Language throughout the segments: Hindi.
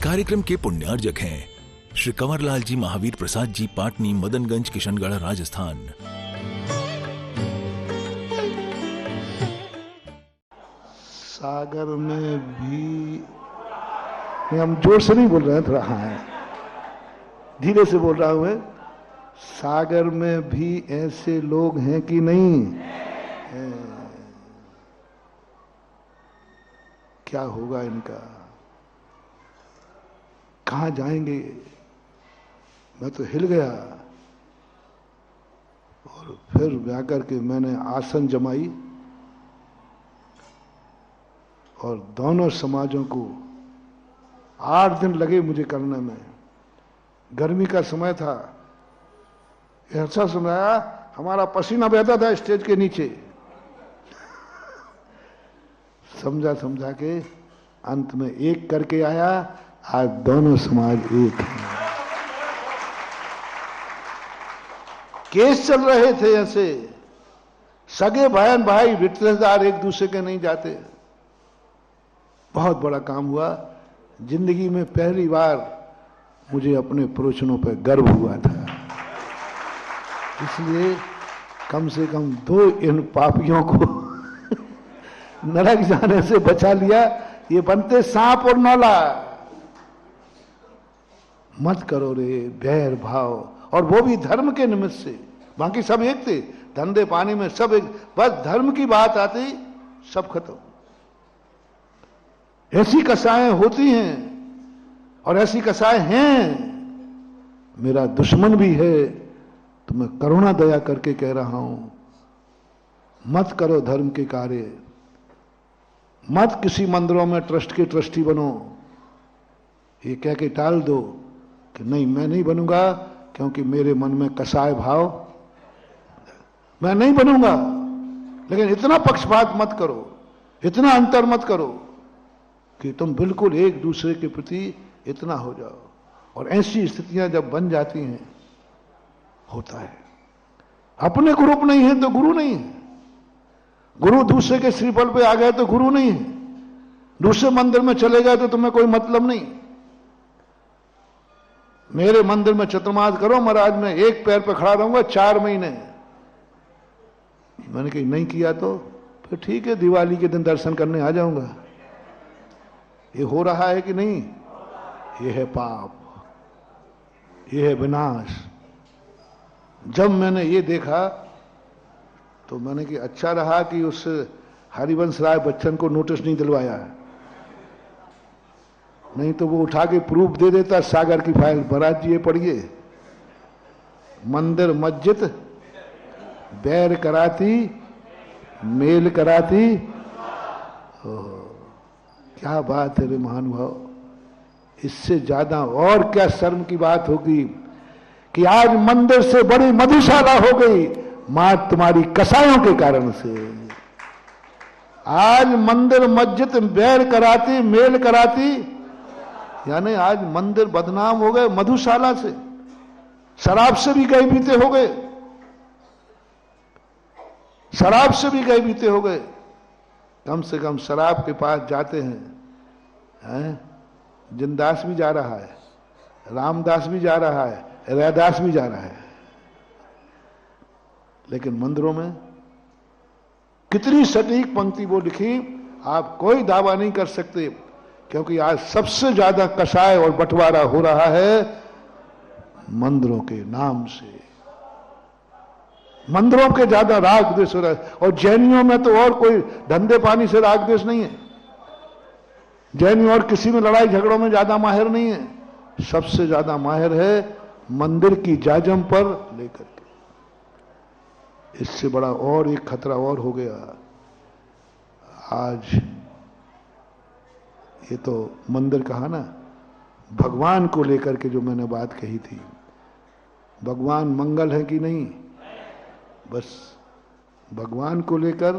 कार्यक्रम के पुण्यार्जक हैं श्री कंवरलाल जी महावीर प्रसाद जी, पाटनी, मदनगंज, किशनगढ़, राजस्थान। सागर में भी, हम जोर से नहीं बोल रहे हैं, थोड़ा हाँ धीरे से बोल रहा हूं मैं। सागर में भी ऐसे लोग हैं कि नहीं है? क्या होगा इनका, कहां जाएंगे? मैं तो हिल गया। और फिर जाकर के मैंने आसन जमाई और दोनों समाजों को 8 दिन लगे मुझे करने में। गर्मी का समय था, ऐसा सुनाया हमारा पसीना बहता था स्टेज के नीचे। समझा समझा के अंत में एक करके आया। आज दोनों समाज एक हैं। केस चल रहे थे ऐसे, सगे बहन भाई रिश्तेदार एक दूसरे के नहीं जाते। बहुत बड़ा काम हुआ। जिंदगी में पहली बार मुझे अपने पुरुषों पर गर्व हुआ था। इसलिए कम से कम 2 इन पापियों को नरक जाने से बचा लिया। ये बनते सांप और नौला। मत करो रे बैर भाव, और वो भी धर्म के निमित्त से। बाकी सब एक थे, धंधे पानी में सब एक, बस धर्म की बात आती सब खत्म। ऐसी कसाएं होती हैं और ऐसी कसाएं हैं। मेरा दुश्मन भी है तो मैं करुणा दया करके कह रहा हूं, मत करो धर्म के कार्य। मत किसी मंदिरों में ट्रस्ट के ट्रस्टी बनो। ये कह के टाल दो कि नहीं, मैं नहीं बनूंगा क्योंकि मेरे मन में कसाय भाव, मैं नहीं बनूंगा। लेकिन इतना पक्षपात मत करो, इतना अंतर मत करो कि तुम बिल्कुल एक दूसरे के प्रति इतना हो जाओ। और ऐसी स्थितियां जब बन जाती हैं, होता है। अपने ग्रुप नहीं है तो गुरु नहीं है। गुरु दूसरे के श्रीफल पे आ गए तो गुरु नहीं है। दूसरे मंदिर में चले गए तो तुम्हें कोई मतलब नहीं। मेरे मंदिर में चतुर्मास करो महाराज, में एक पैर पे खड़ा रहूंगा 4 महीने। मैंने कही नहीं किया तो फिर ठीक है, दिवाली के दिन दर्शन करने आ जाऊंगा। ये हो रहा है कि नहीं? ये है पाप, ये है विनाश। जब मैंने ये देखा तो मैंने कि अच्छा रहा कि उस हरिवंश राय बच्चन को नोटिस नहीं दिलवाया, नहीं तो वो उठा के प्रूफ दे देता सागर की फाइल। महाराज जी ये पढ़िए, मंदिर मस्जिद बैर कराती मेल कराती। क्या बात है रे महानुभाव। इससे ज्यादा और क्या शर्म की बात होगी कि आज मंदिर से बड़ी मधुशाला हो गई मां तुम्हारी कसायों के कारण से। आज मंदिर मस्जिद बैर कराती मेल कराती, यानी आज मंदिर बदनाम हो गए मधुशाला से। शराब से भी गए बीते हो गए, शराब से भी गए बीते हो गए। कम से कम शराब के पास जाते हैं, जिनदास भी जा रहा है, रामदास भी जा रहा है, रैदास भी जा रहा है। लेकिन मंदिरों में कितनी सटीक पंक्ति वो लिखी, आप कोई दावा नहीं कर सकते। क्योंकि आज सबसे ज्यादा कसाय और बंटवारा हो रहा है मंदिरों के नाम से। मंदिरों के ज्यादा राग द्वेष हो रहा है। और जैनियों में तो और कोई धंधे पानी से राग द्वेष नहीं है। जैनी और किसी में लड़ाई झगड़ों में ज्यादा माहिर नहीं है। सबसे ज्यादा माहिर है मंदिर की जाजम पर लेकर के। इससे बड़ा और एक खतरा और हो गया। आज ये तो मंदिर कहा ना, भगवान को लेकर के जो मैंने बात कही थी, भगवान मंगल है कि नहीं? बस भगवान को लेकर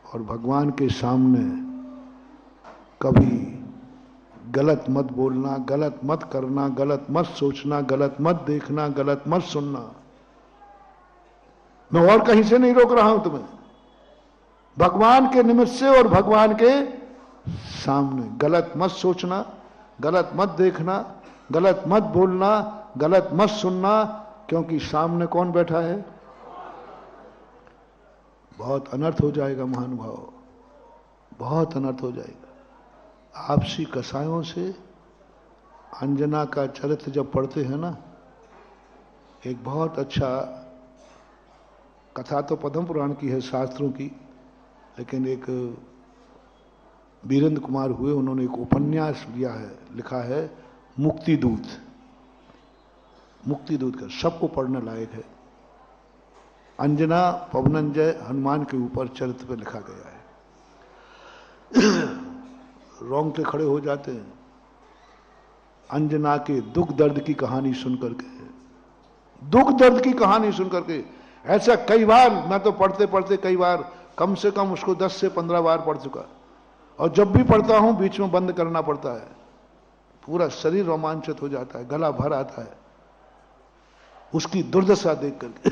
और भगवान के सामने कभी गलत मत बोलना, गलत मत करना, गलत मत सोचना, गलत मत देखना, गलत मत सुनना। मैं और कहीं से नहीं रोक रहा हूं तुम्हें। भगवान के निमित्त से और भगवान के सामने गलत मत सोचना, गलत मत देखना, गलत मत बोलना, गलत मत सुनना, क्योंकि सामने कौन बैठा है? बहुत अनर्थ हो जाएगा महानुभाव, बहुत अनर्थ हो जाएगा। आपसी कसायों से अंजना का चरित्र जब पढ़ते हैं ना, एक बहुत अच्छा कथा तो पद्म पुराण की है, शास्त्रों की, लेकिन एक वीरेंद्र कुमार हुए, उन्होंने एक उपन्यास लिखा है मुक्ति दूत। मुक्ति दूत का सबको पढ़ने लायक है। अंजना पवनंजय हनुमान के ऊपर चरित्र पे लिखा गया है। रोंगटे खड़े हो जाते हैं अंजना के दुख दर्द की कहानी सुन करके, दुख दर्द की कहानी सुन करके। ऐसा कई बार मैं तो पढ़ते पढ़ते कई बार, कम से कम उसको 10 से 15 बार पढ़ चुका, और जब भी पढ़ता हूं बीच में बंद करना पड़ता है। पूरा शरीर रोमांचित हो जाता है, गला भर आता है उसकी दुर्दशा देख करके।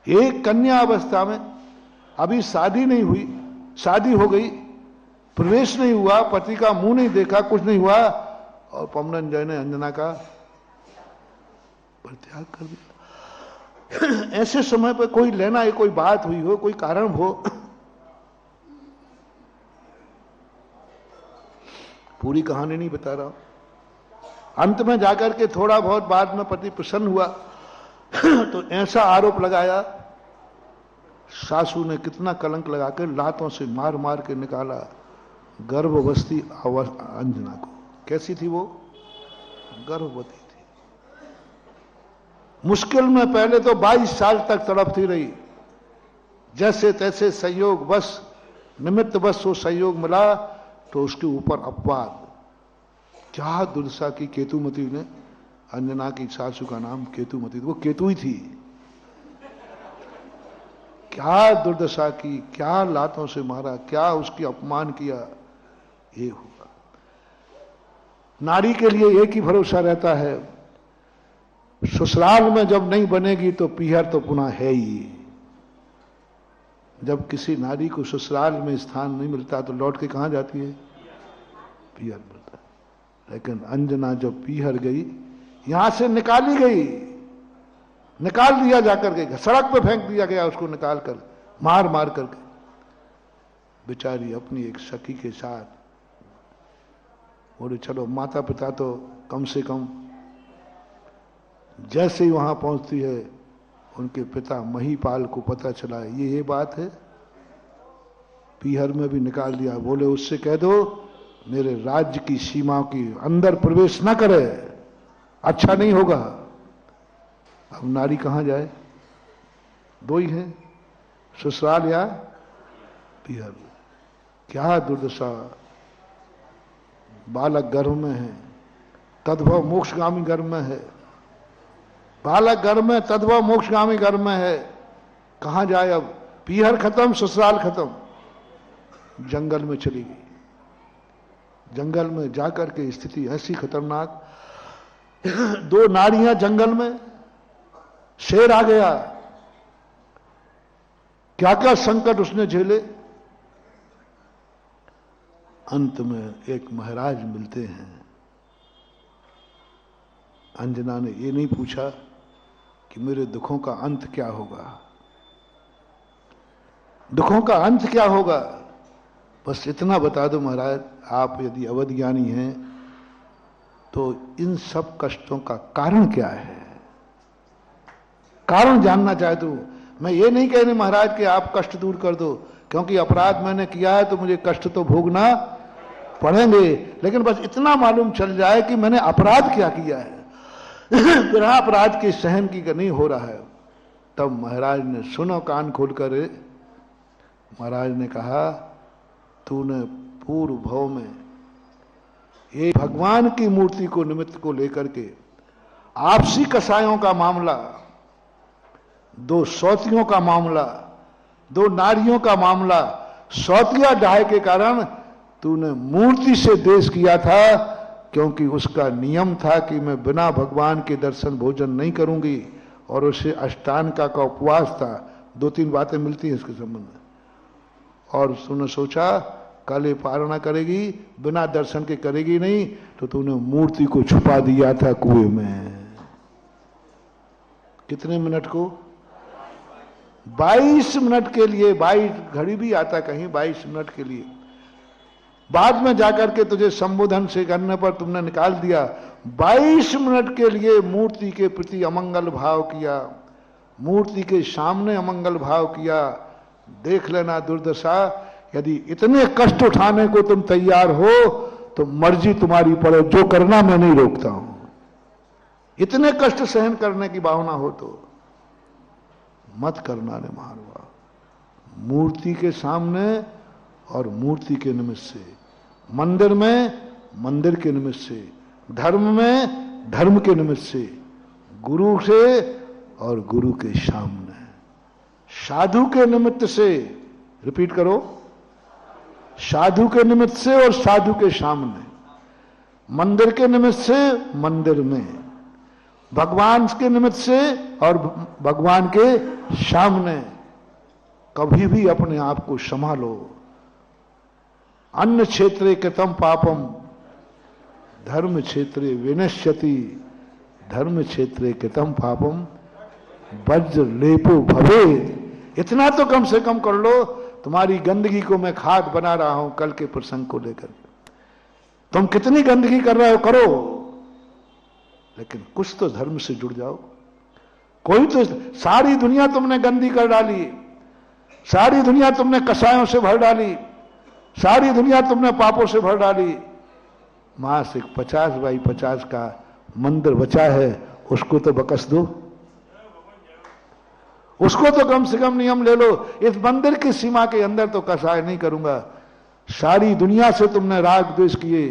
एक कन्या अवस्था में, अभी शादी नहीं हुई, शादी हो गई, प्रवेश नहीं हुआ, पति का मुंह नहीं देखा, कुछ नहीं हुआ, और पवनंजय ने अंजना का परित्याग कर दिया। ऐसे समय पर कोई लेना है, कोई बात हुई हो, कोई कारण हो, पूरी कहानी नहीं बता रहा हूं। अंत में जाकर के थोड़ा बहुत बाद में पति प्रसन्न हुआ तो ऐसा आरोप लगाया, सासू ने कितना कलंक लगाकर लातों से मार मार के निकाला गर्भवती अंजना को। कैसी थी वो? गर्भवती थी। मुश्किल में पहले तो 22 साल तक तड़पती रही, जैसे तैसे संयोग बस, निमित्त बस वो संयोग मिला तो उसके ऊपर अपवाद। क्या दुर्दशा की केतुमती ने, अंजना की सासू का नाम केतुमती, वो केतु ही थी। क्या दुर्दशा की, क्या लातों से मारा, क्या उसकी अपमान किया, ये हुआ। नारी के लिए एक ही भरोसा रहता है, ससुराल में जब नहीं बनेगी तो पीहर तो पुनः है ही। जब किसी नारी को ससुराल में स्थान नहीं मिलता तो लौट के कहां जाती है? पीहर मिलता है। लेकिन अंजना जब पीहर गई, यहां से निकाली गई, निकाल दिया जाकर के, सड़क पे फेंक दिया गया उसको, निकाल कर मार मार करके। बेचारी अपनी एक सखी के साथ बोले चलो, माता पिता तो कम से कम, जैसे ही वहां पहुंचती है उनके पिता महीपाल को पता चला ये बात है, पीहर में भी निकाल दिया। बोले उससे कह दो मेरे राज्य की सीमा की अंदर प्रवेश न करे, अच्छा नहीं होगा। अब नारी कहां जाए? दो ही है, ससुराल या पीहर। क्या दुर्दशा। बालक गर्भ में है, तद्भव मोक्षगामी गर्भ में है, बालक गर्भ में, तद्भव मोक्षगामी गर्भ में है। कहां जाए अब? पीहर खत्म, ससुराल खत्म, जंगल में चली गई। जंगल में जाकर के स्थिति ऐसी खतरनाक, 2 नारियां जंगल में, शेर आ गया, क्या क्या संकट उसने झेले। अंत में एक महाराज मिलते हैं। अंजना ने ये नहीं पूछा कि मेरे दुखों का अंत क्या होगा, दुखों का अंत क्या होगा, बस इतना बता दो महाराज, आप यदि अवध ज्ञानी हैं तो इन सब कष्टों का कारण क्या है, कारण जानना चाहता हूं। मैं ये नहीं कह रही महाराज कि आप कष्ट दूर कर दो, क्योंकि अपराध मैंने किया है तो मुझे कष्ट तो भोगना पड़ेंगे, लेकिन बस इतना मालूम चल जाए कि मैंने अपराध क्या किया है। बिना अपराध के सहन की नहीं हो रहा है। तब महाराज ने, सुनो कान खोलकर, महाराज ने कहा तूने पूर्व भव में एक भगवान की मूर्ति को निमित्त को लेकर के आपसी कसायों का मामला, 2 सौतियों का मामला, 2 नारियों का मामला, सौतिया डाहे के कारण तूने मूर्ति से द्वेष किया था, क्योंकि उसका नियम था कि मैं बिना भगवान के दर्शन भोजन नहीं करूंगी, और उसे अष्टांगा का उपवास था। 2-3 बातें मिलती हैं इसके संबंध में। और तूने सोचा कल ये पारणा करेगी, बिना दर्शन के करेगी नहीं, तो तूने मूर्ति को छुपा दिया था कुएं में। कितने मिनट को? 22 मिनट के लिए। 22 घड़ी भी आता कहीं, 22 मिनट के लिए। बाद में जाकर के तुझे संबोधन से करने पर तुमने निकाल दिया। 22 मिनट के लिए मूर्ति के प्रति अमंगल भाव किया, मूर्ति के सामने अमंगल भाव किया। देख लेना दुर्दशा, यदि इतने कष्ट उठाने को तुम तैयार हो तो मर्जी तुम्हारी पड़े, जो करना मैं नहीं रोकता हूं। इतने कष्ट सहन करने की भावना हो तो मत करना रे महानुभाव। मूर्ति के सामने और मूर्ति के निमित्त से, मंदिर में मंदिर के निमित्त से, धर्म में धर्म के निमित्त से, गुरु से और गुरु के सामने, साधु के निमित्त से। रिपीट करो, साधु के निमित्त से और साधु के सामने, मंदिर के निमित्त से मंदिर में, भगवान के निमित्त से और भगवान के सामने। कभी भी अपने आप को संभालो। अन्य क्षेत्रे कृतम पापम धर्म क्षेत्रे विनश्यति, धर्म क्षेत्रे कृतम पापम वज्र लेपो भवेत्। इतना तो कम से कम कर लो। तुम्हारी गंदगी को मैं खाद बना रहा हूं कल के प्रसंग को लेकर। तुम कितनी गंदगी कर रहे हो करो, लेकिन कुछ तो धर्म से जुड़ जाओ। कोई तो, सारी दुनिया तुमने गंदी कर डाली, सारी दुनिया तुमने कसायों से भर डाली, सारी दुनिया तुमने पापों से भर डाली। मास एक 50 बाई 50 का मंदिर बचा है, उसको तो बकस दो, उसको तो कम से कम नियम ले लो। इस मंदिर की सीमा के अंदर तो कसाय नहीं करूंगा। सारी दुनिया से तुमने राग द्वेष किए,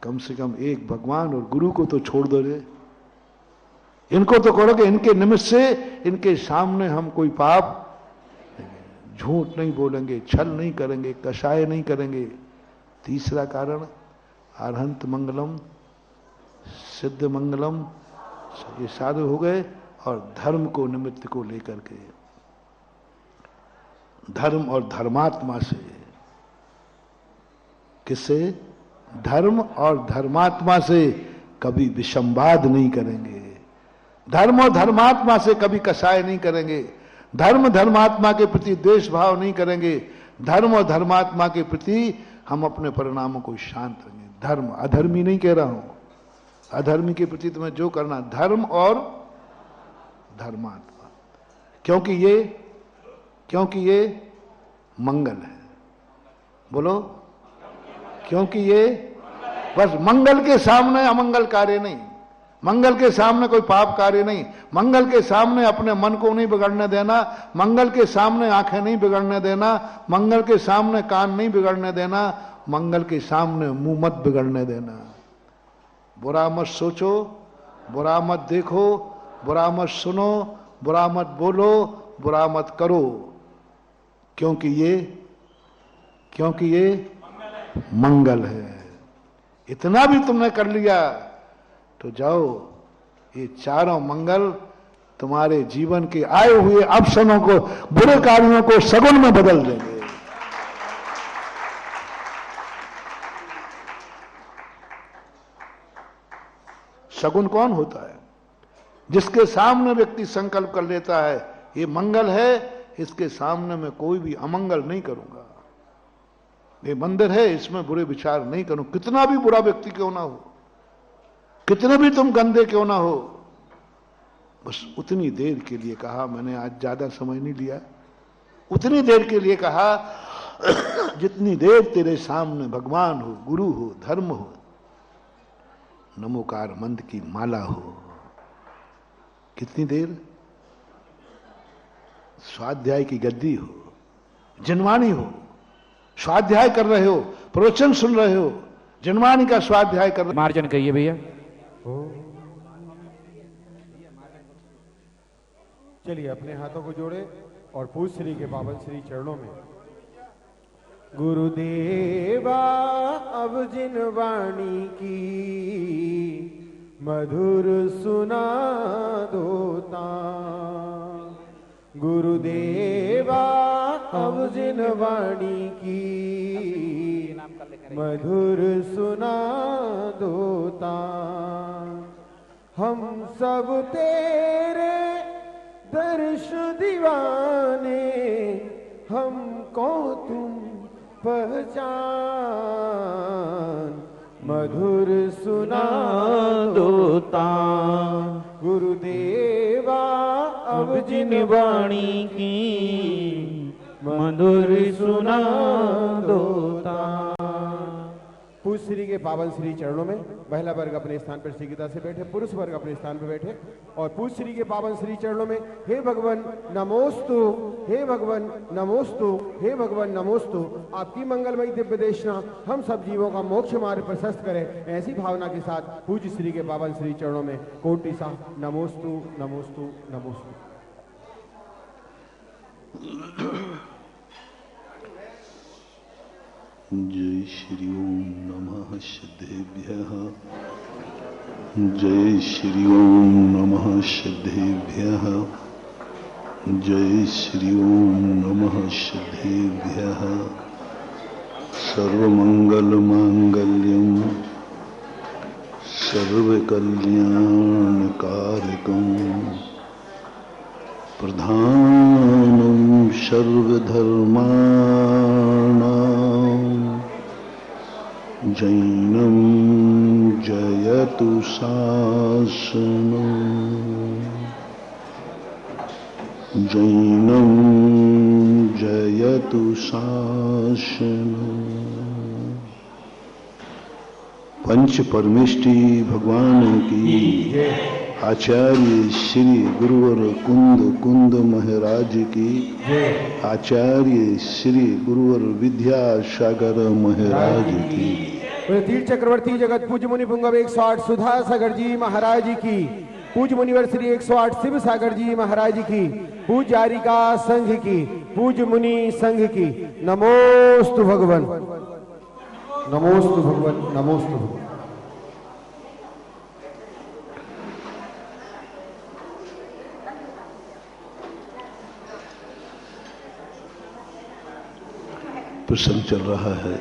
कम से कम एक भगवान और गुरु को तो छोड़ दो रे। इनको तो करोगे, इनके निमित्त से, इनके सामने हम कोई पाप, झूठ नहीं बोलेंगे, छल नहीं करेंगे, कषाय नहीं करेंगे। तीसरा कारण, अरहंत मंगलम सिद्ध मंगलम, ये साधु हो गए। और धर्म को निमित्त को लेकर के, धर्म और धर्मात्मा से। किससे? धर्म और धर्मात्मा से कभी विसंवाद नहीं करेंगे। धर्म और धर्मात्मा से कभी कसाय नहीं करेंगे। धर्म धर्मात्मा के प्रति द्वेष भाव नहीं करेंगे। धर्म और धर्मात्मा के प्रति हम अपने परिणामों को शांत रखेंगे। धर्म, अधर्मी नहीं कह रहा हूं, अधर्मी के प्रति तुम्हें जो करना, धर्म और धर्मात्मा। क्योंकि ये मंगल है। बोलो, क्योंकि ये बस मंगल के सामने अमंगल कार्य नहीं, मंगल के सामने कोई पाप कार्य नहीं, मंगल के सामने अपने मन को नहीं बिगड़ने देना, मंगल के सामने आंखें नहीं बिगड़ने देना, मंगल के सामने कान नहीं बिगड़ने देना, मंगल के सामने मुंह मत बिगड़ने देना। बुरा मत सोचो, बुरा मत देखो, बुरा मत सुनो, बुरा मत बोलो, बुरा मत करो। क्योंकि ये मंगल है। इतना भी तुमने कर लिया तो जाओ, ये चारों मंगल तुम्हारे जीवन के आए हुए अवसरों को, बुरे कार्यों को सगुन में बदल देंगे। सगुन कौन होता है? जिसके सामने व्यक्ति संकल्प कर लेता है ये मंगल है, इसके सामने मैं कोई भी अमंगल नहीं करूंगा। ये मंदिर है, इसमें बुरे विचार नहीं करूं। कितना भी बुरा व्यक्ति क्यों ना हो, कितने भी तुम गंदे क्यों ना हो, बस उतनी देर के लिए कहा। मैंने आज ज्यादा समय नहीं लिया, उतनी देर के लिए कहा जितनी देर तेरे सामने भगवान हो, गुरु हो, धर्म हो, नमोकार मंत्र की माला हो। कितनी देर? स्वाध्याय की गद्दी हो, जनवाणी हो, स्वाध्याय कर रहे हो, प्रवचन सुन रहे हो, जनवाणी का स्वाध्याय कर रहे हो। मार्जन कहिए भैया। चलिए अपने हाथों को जोड़े और पूज श्री के पावन श्री चरणों में। गुरुदेवा अब जिन वाणी की मधुर सुना दोता, गुरुदेवा अब जिन वाणी की मधुर सुना दो तान। हम सब तेरे दर्श दीवाने, हमको तुम पहचान। मधुर सुना दो तान। गुरुदेवा अब जिन वाणी की, मधुर सुना दो तान। पूज श्री के पावन श्री चरणों में महिला वर्ग अपने स्थान पर शीघ्रता से बैठे, पुरुष वर्ग अपने स्थान पर बैठे और पूज श्री के पावन श्री चरणों में हे भगवान नमोस्तु, हे भगवान नमोस्तु, हे भगवान नमोस्तु। आपकी मंगलमयी दिव्य देशना हम सब जीवों का मोक्ष मार्ग प्रशस्त करे, ऐसी भावना के साथ पूज श्री के पावन श्री चरणों में कोटि सा नमोस्तु नमोस्तु नमोस्तु। जय श्री ओम नमः सिद्धेभ्यः। जय श्री ओम नमः सिद्धेभ्यः। जय श्री ओम नमः सिद्धेभ्यः। सर्वमंगल मांगल्यं सर्वकल्याणकारकं प्रधानं सर्वधर्माणां जैनं जयतु शासनं। जैनं जयतु शासनं। पंच परमेष्टि भगवान की, आचार्य श्री गुरुवर कुंद महाराज की, आचार्य श्री गुरुवर विद्यासागर महाराज की, तीर्थ चक्रवर्ती जगत पूज्य मुनि पुंगव 108 सुधा सागर जी महाराज की, पूज्य मुनिवर श्री 108 शिव सागर जी महाराज की, पूज्य आरिका संघ की, पूज्य मुनि संघ की। नमोस्तु भगवान, नमोस्तु भगवान, नमोस्तु भगवान। प्रसंग चल रहा है।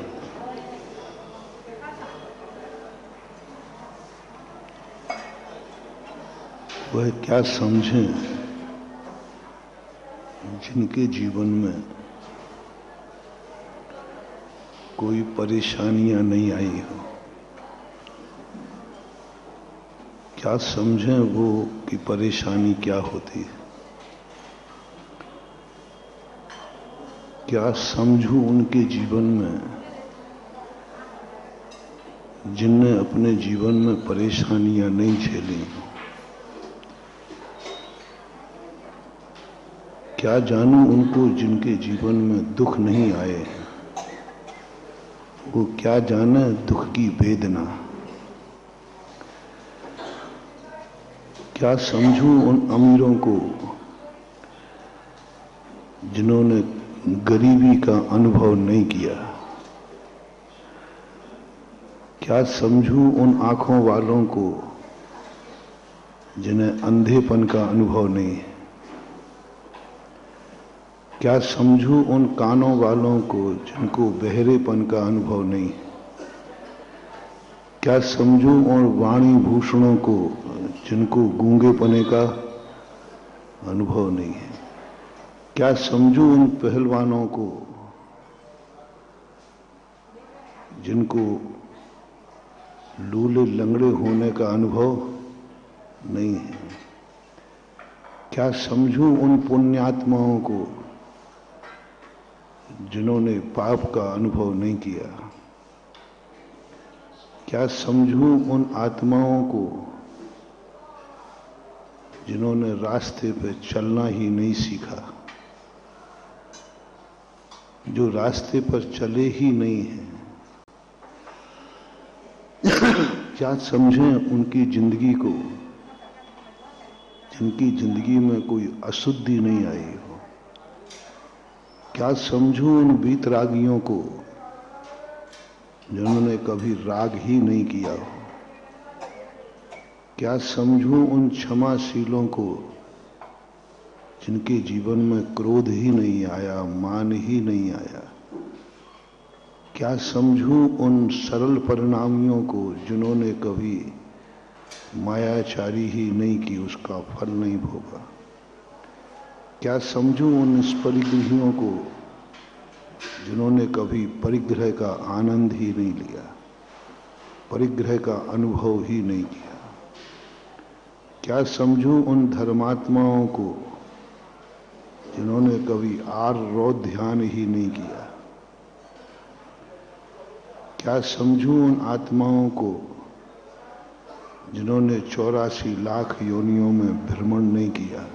वह क्या समझें जिनके जीवन में कोई परेशानियां नहीं आई हो। क्या समझें वो कि परेशानी क्या होती है। क्या समझूं उनके जीवन में जिनने अपने जीवन में परेशानियां नहीं झेली। क्या जानूं उनको जिनके जीवन में दुख नहीं आए हैं। वो क्या जाने दुख की वेदना। क्या समझूं उन अमीरों को जिन्होंने गरीबी का अनुभव नहीं किया। क्या समझूं उन आंखों वालों को जिन्हें अंधेपन का अनुभव नहीं है। क्या समझूं उन कानों वालों को जिनको बहरेपन का अनुभव नहीं है। क्या समझूं उन वाणी भूषणों को जिनको गूंगेपने का अनुभव नहीं है। क्या समझूं उन पहलवानों को जिनको लूले लंगड़े होने का अनुभव नहीं है। क्या समझूं उन पुण्यात्माओं को जिन्होंने पाप का अनुभव नहीं किया। क्या समझूं उन आत्माओं को जिन्होंने रास्ते पे चलना ही नहीं सीखा, जो रास्ते पर चले ही नहीं हैं। क्या समझें उनकी जिंदगी को जिनकी जिंदगी में कोई अशुद्धि नहीं आई हो। क्या समझूं उन वीतरागियों को जिन्होंने कभी राग ही नहीं किया हो। क्या समझूं उन क्षमाशीलों को जिनके जीवन में क्रोध ही नहीं आया, मान ही नहीं आया। क्या समझूं उन सरल परिणामियों को जिन्होंने कभी मायाचारी ही नहीं की, उसका फल नहीं भोगा। क्या समझूं उन इस परिग्रहियों को जिन्होंने कभी परिग्रह का आनंद ही नहीं लिया, परिग्रह का अनुभव ही नहीं किया। क्या समझूं उन धर्मात्माओं को जिन्होंने कभी आर्य ध्यान ही नहीं किया। क्या समझूं उन आत्माओं को जिन्होंने 84 लाख योनियों में भ्रमण नहीं किया।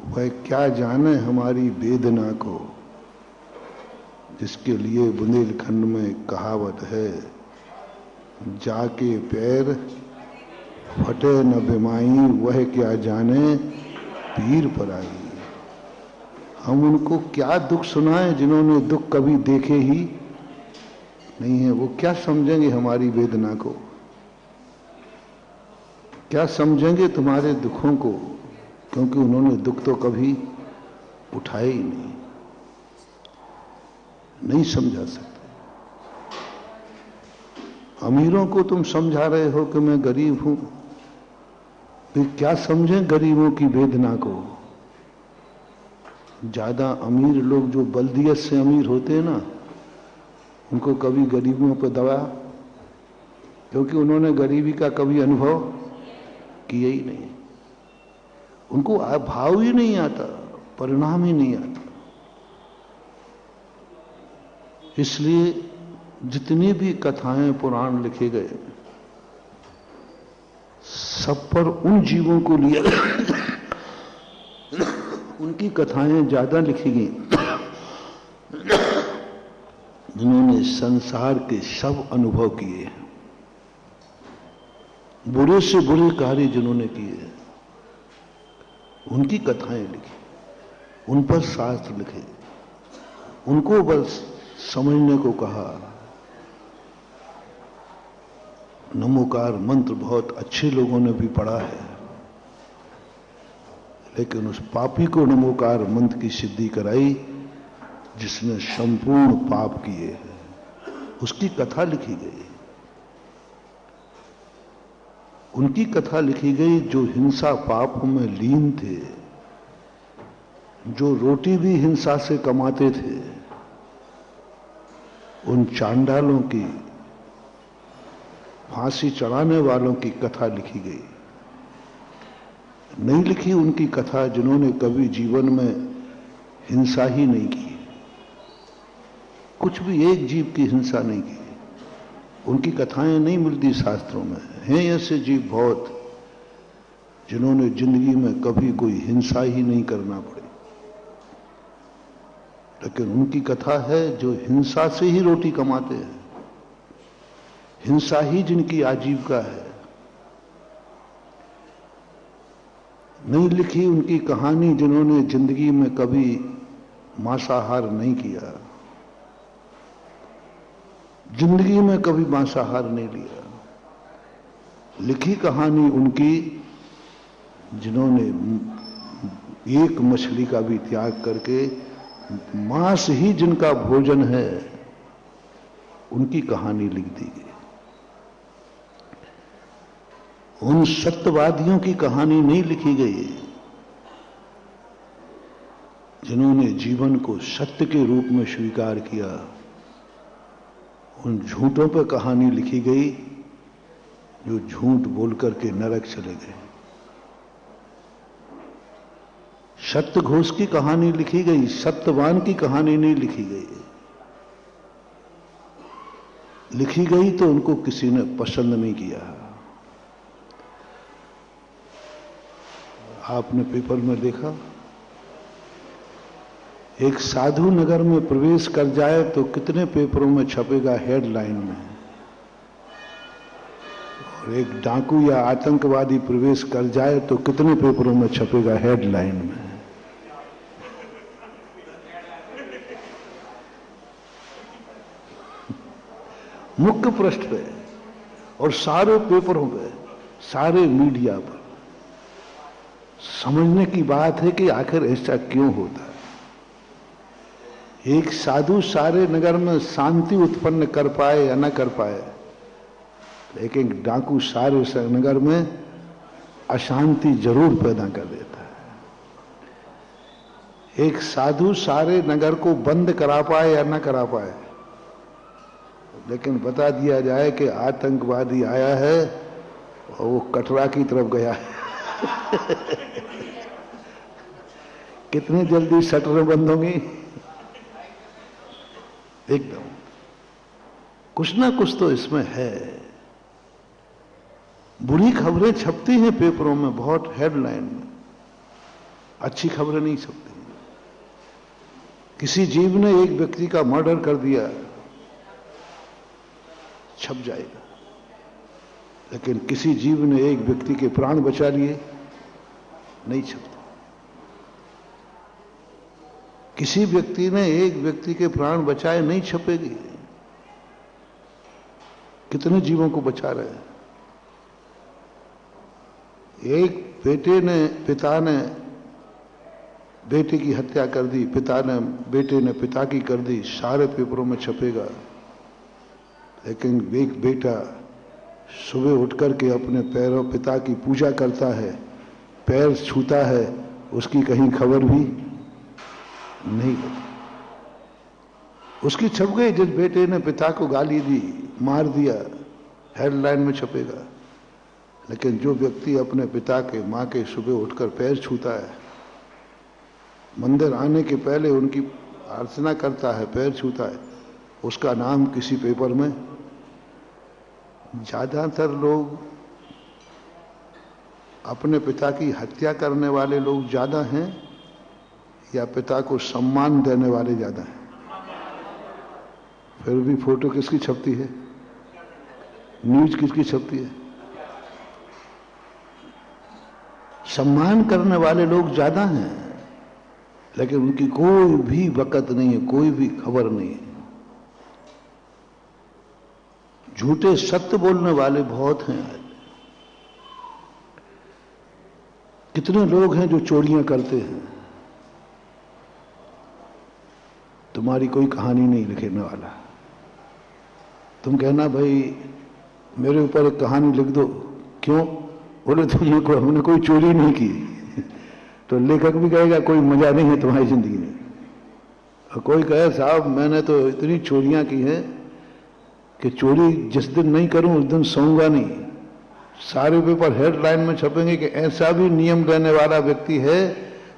वह क्या जाने हमारी वेदना को, जिसके लिए बुंदेलखंड में कहावत है, जाके पैर फटे न बिमाई, वह क्या जाने पीर पराई। हम उनको क्या दुख सुनाएं जिन्होंने दुख कभी देखे ही नहीं है। वो क्या समझेंगे हमारी वेदना को, क्या समझेंगे तुम्हारे दुखों को, क्योंकि उन्होंने दुख तो कभी उठाए ही नहीं समझा सकते। अमीरों को तुम समझा रहे हो कि मैं गरीब हूं, वे क्या समझें गरीबों की वेदना को। ज्यादा अमीर लोग जो बल्दियत से अमीर होते हैं ना, उनको कभी गरीबियों पर दबा, क्योंकि उन्होंने गरीबी का कभी अनुभव किया ही नहीं। उनको भाव ही नहीं आता, परिणाम ही नहीं आता। इसलिए जितनी भी कथाएं पुराण लिखे गए, सब पर उन जीवों को लिया उनकी कथाएं ज्यादा लिखी गई जिन्होंने संसार के सब अनुभव किए, बुरे से बुरे कार्य जिन्होंने किए, उनकी कथाएं लिखी, उन पर शास्त्र लिखे, उनको बस समझने को कहा। नमोकार मंत्र बहुत अच्छे लोगों ने भी पढ़ा है, लेकिन उस पापी को नमोकार मंत्र की सिद्धि कराई जिसने संपूर्ण पाप किए हैं, उसकी कथा लिखी गई। उनकी कथा लिखी गई जो हिंसा पाप में लीन थे, जो रोटी भी हिंसा से कमाते थे। उन चांडालों की, फांसी चढ़ाने वालों की कथा लिखी गई। नहीं लिखी उनकी कथा जिन्होंने कभी जीवन में हिंसा ही नहीं की, कुछ भी एक जीव की हिंसा नहीं की। उनकी कथाएं नहीं मिलती शास्त्रों में। हैं ऐसे जीव बहुत जिन्होंने जिंदगी में कभी कोई हिंसा ही नहीं करना पड़ी, लेकिन उनकी कथा है जो हिंसा से ही रोटी कमाते हैं, हिंसा ही जिनकी आजीविका है। नहीं लिखी उनकी कहानी जिन्होंने जिंदगी में कभी मांसाहार नहीं किया, जिंदगी में कभी मांसाहार नहीं लिया। लिखी कहानी उनकी जिन्होंने एक मछली का भी त्याग करके मांस ही जिनका भोजन है, उनकी कहानी लिख दी गई। उन सत्यवादियों की कहानी नहीं लिखी गई जिन्होंने जीवन को सत्य के रूप में स्वीकार किया। उन झूठों पर कहानी लिखी गई जो झूठ बोल करके नरक चले गए। सत्य घोष की कहानी लिखी गई, सत्यवान की कहानी नहीं लिखी गई। लिखी गई तो उनको किसी ने पसंद नहीं किया। आपने पेपर में देखा, एक साधु नगर में प्रवेश कर जाए तो कितने पेपरों में छपेगा हेडलाइन में, और एक डाकू या आतंकवादी प्रवेश कर जाए तो कितने पेपरों में छपेगा हेडलाइन में। मुख्य पृष्ठ पे और सारे पेपरों पे, सारे मीडिया पर। समझने की बात है कि आखिर ऐसा क्यों होता है। एक साधु सारे नगर में शांति उत्पन्न कर पाए या न कर पाए, लेकिन डाकू सारे नगर में अशांति जरूर पैदा कर देता है। एक साधु सारे नगर को बंद करा पाए या न करा पाए, लेकिन बता दिया जाए कि आतंकवादी आया है और वो कटरा की तरफ गया है कितनी जल्दी शटरें बंद होंगी? एकदम कुछ ना कुछ तो इसमें है। बुरी खबरें छपती हैं पेपरों में, बहुत हेडलाइन में, अच्छी खबरें नहीं छपती। किसी जीव ने एक व्यक्ति का मर्डर कर दिया, छप जाएगा, लेकिन किसी जीव ने एक व्यक्ति के प्राण बचा लिए, नहीं छपता। किसी व्यक्ति ने एक व्यक्ति के प्राण बचाए, नहीं छपेगी। कितने जीवों को बचा रहे हैं। एक पिता ने बेटे की हत्या कर दी, बेटे ने पिता की कर दी, सारे पेपरों में छपेगा। लेकिन एक बेटा सुबह उठकर के अपने पिता की पूजा करता है, पैर छूता है, उसकी कहीं खबर भी नहीं लगी। उसकी छप गई। जिस बेटे ने पिता को गाली दी, मार दिया, हेडलाइन में छपेगा। लेकिन जो व्यक्ति अपने पिता के, मां के सुबह उठकर पैर छूता है, मंदिर आने के पहले उनकी अर्चना करता है, पैर छूता है, उसका नाम किसी पेपर में। ज्यादातर लोग अपने पिता की हत्या करने वाले लोग ज्यादा हैं या पिता को सम्मान देने वाले ज्यादा हैं? फिर भी फोटो किसकी छपती है, न्यूज किसकी छपती है? सम्मान करने वाले लोग ज्यादा हैं, लेकिन उनकी कोई भी वक़्त नहीं है, कोई भी खबर नहीं है। झूठे सत्य बोलने वाले बहुत हैं। कितने लोग हैं जो चोरियां करते हैं, तुम्हारी कोई कहानी नहीं लिखने वाला। तुम कहना भाई मेरे ऊपर एक कहानी लिख दो, क्यों? बोले हमने कोई चोरी नहीं की। तो लेखक भी कहेगा कोई मजा नहीं है तुम्हारी जिंदगी में। और कोई कहे साहब मैंने तो इतनी चोरियां की हैं कि चोरी जिस दिन नहीं करूं उस दिन सोऊंगा नहीं। सारे पेपर हेडलाइन में छपेंगे कि ऐसा भी नियम लेने वाला व्यक्ति है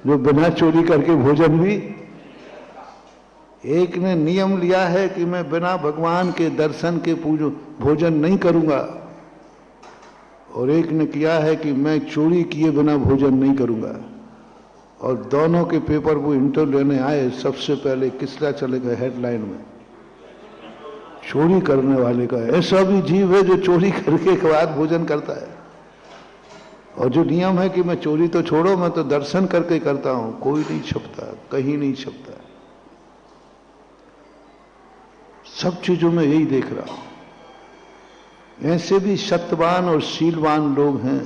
जो बिना चोरी करके भोजन भी। एक ने नियम लिया है कि मैं बिना भगवान के दर्शन के भोजन नहीं करूंगा, और एक ने किया है कि मैं चोरी किए बिना भोजन नहीं करूंगा। और दोनों के पेपर वो इंटरव्यू लेने आए, सबसे पहले किसका चलेगा हेडलाइन में? चोरी करने वाले का। ऐसा भी जीव है जो चोरी करके के बाद भोजन करता है। और जो नियम है कि मैं चोरी तो छोड़ो, मैं तो दर्शन करके करता हूं, कोई नहीं छपता, कहीं नहीं छपता। सब चीजों में यही देख रहा हूं। ऐसे भी सत्यवान और शीलवान लोग हैं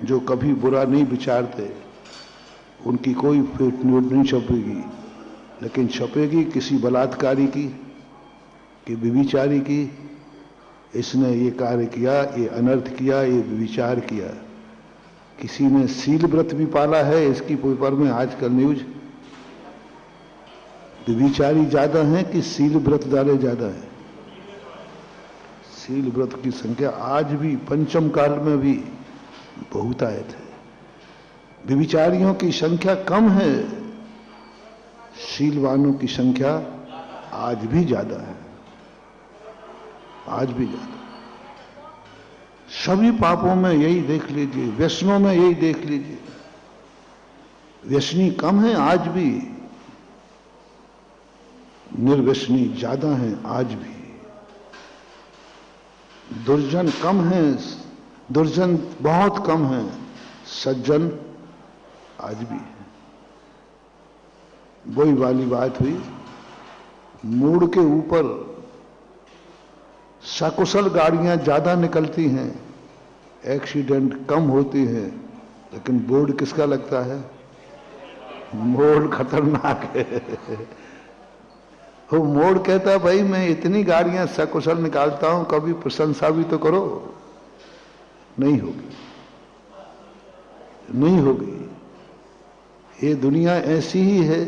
जो कभी बुरा नहीं विचारते, उनकी कोई फेक न्यूज नहीं छपेगी, लेकिन छपेगी किसी बलात्कारी की, कि व्यभिचारी की, इसने ये कार्य किया, ये अनर्थ किया, ये व्यभिचार किया। किसी ने शील व्रत भी पाला है, इसकी पेपर में आजकल न्यूज। व्यभिचारी ज्यादा हैं कि शील व्रत वाले ज्यादा हैं? शील व्रत की संख्या आज भी पंचम काल में भी बहुत आए थे। व्यभिचारियों की संख्या कम है, शीलवानों की संख्या आज भी ज्यादा है, आज भी ज्यादा। सभी पापों में यही देख लीजिए, व्यसनों में यही देख लीजिए। व्यसनी कम है आज भी, निर्व्यसनी ज्यादा हैं आज भी। दुर्जन कम है, दुर्जन बहुत कम है, सज्जन आज भी है। वही वाली बात हुई, मोड़ के ऊपर सकुशल गाड़ियां ज्यादा निकलती हैं, एक्सीडेंट कम होती हैं, लेकिन बोर्ड किसका लगता है? मोड़ खतरनाक है। वो मोड़ कहता भाई मैं इतनी गाड़ियां सकुशल निकालता हूं, कभी प्रशंसा भी तो करो। नहीं होगी, नहीं होगी। ये दुनिया ऐसी ही है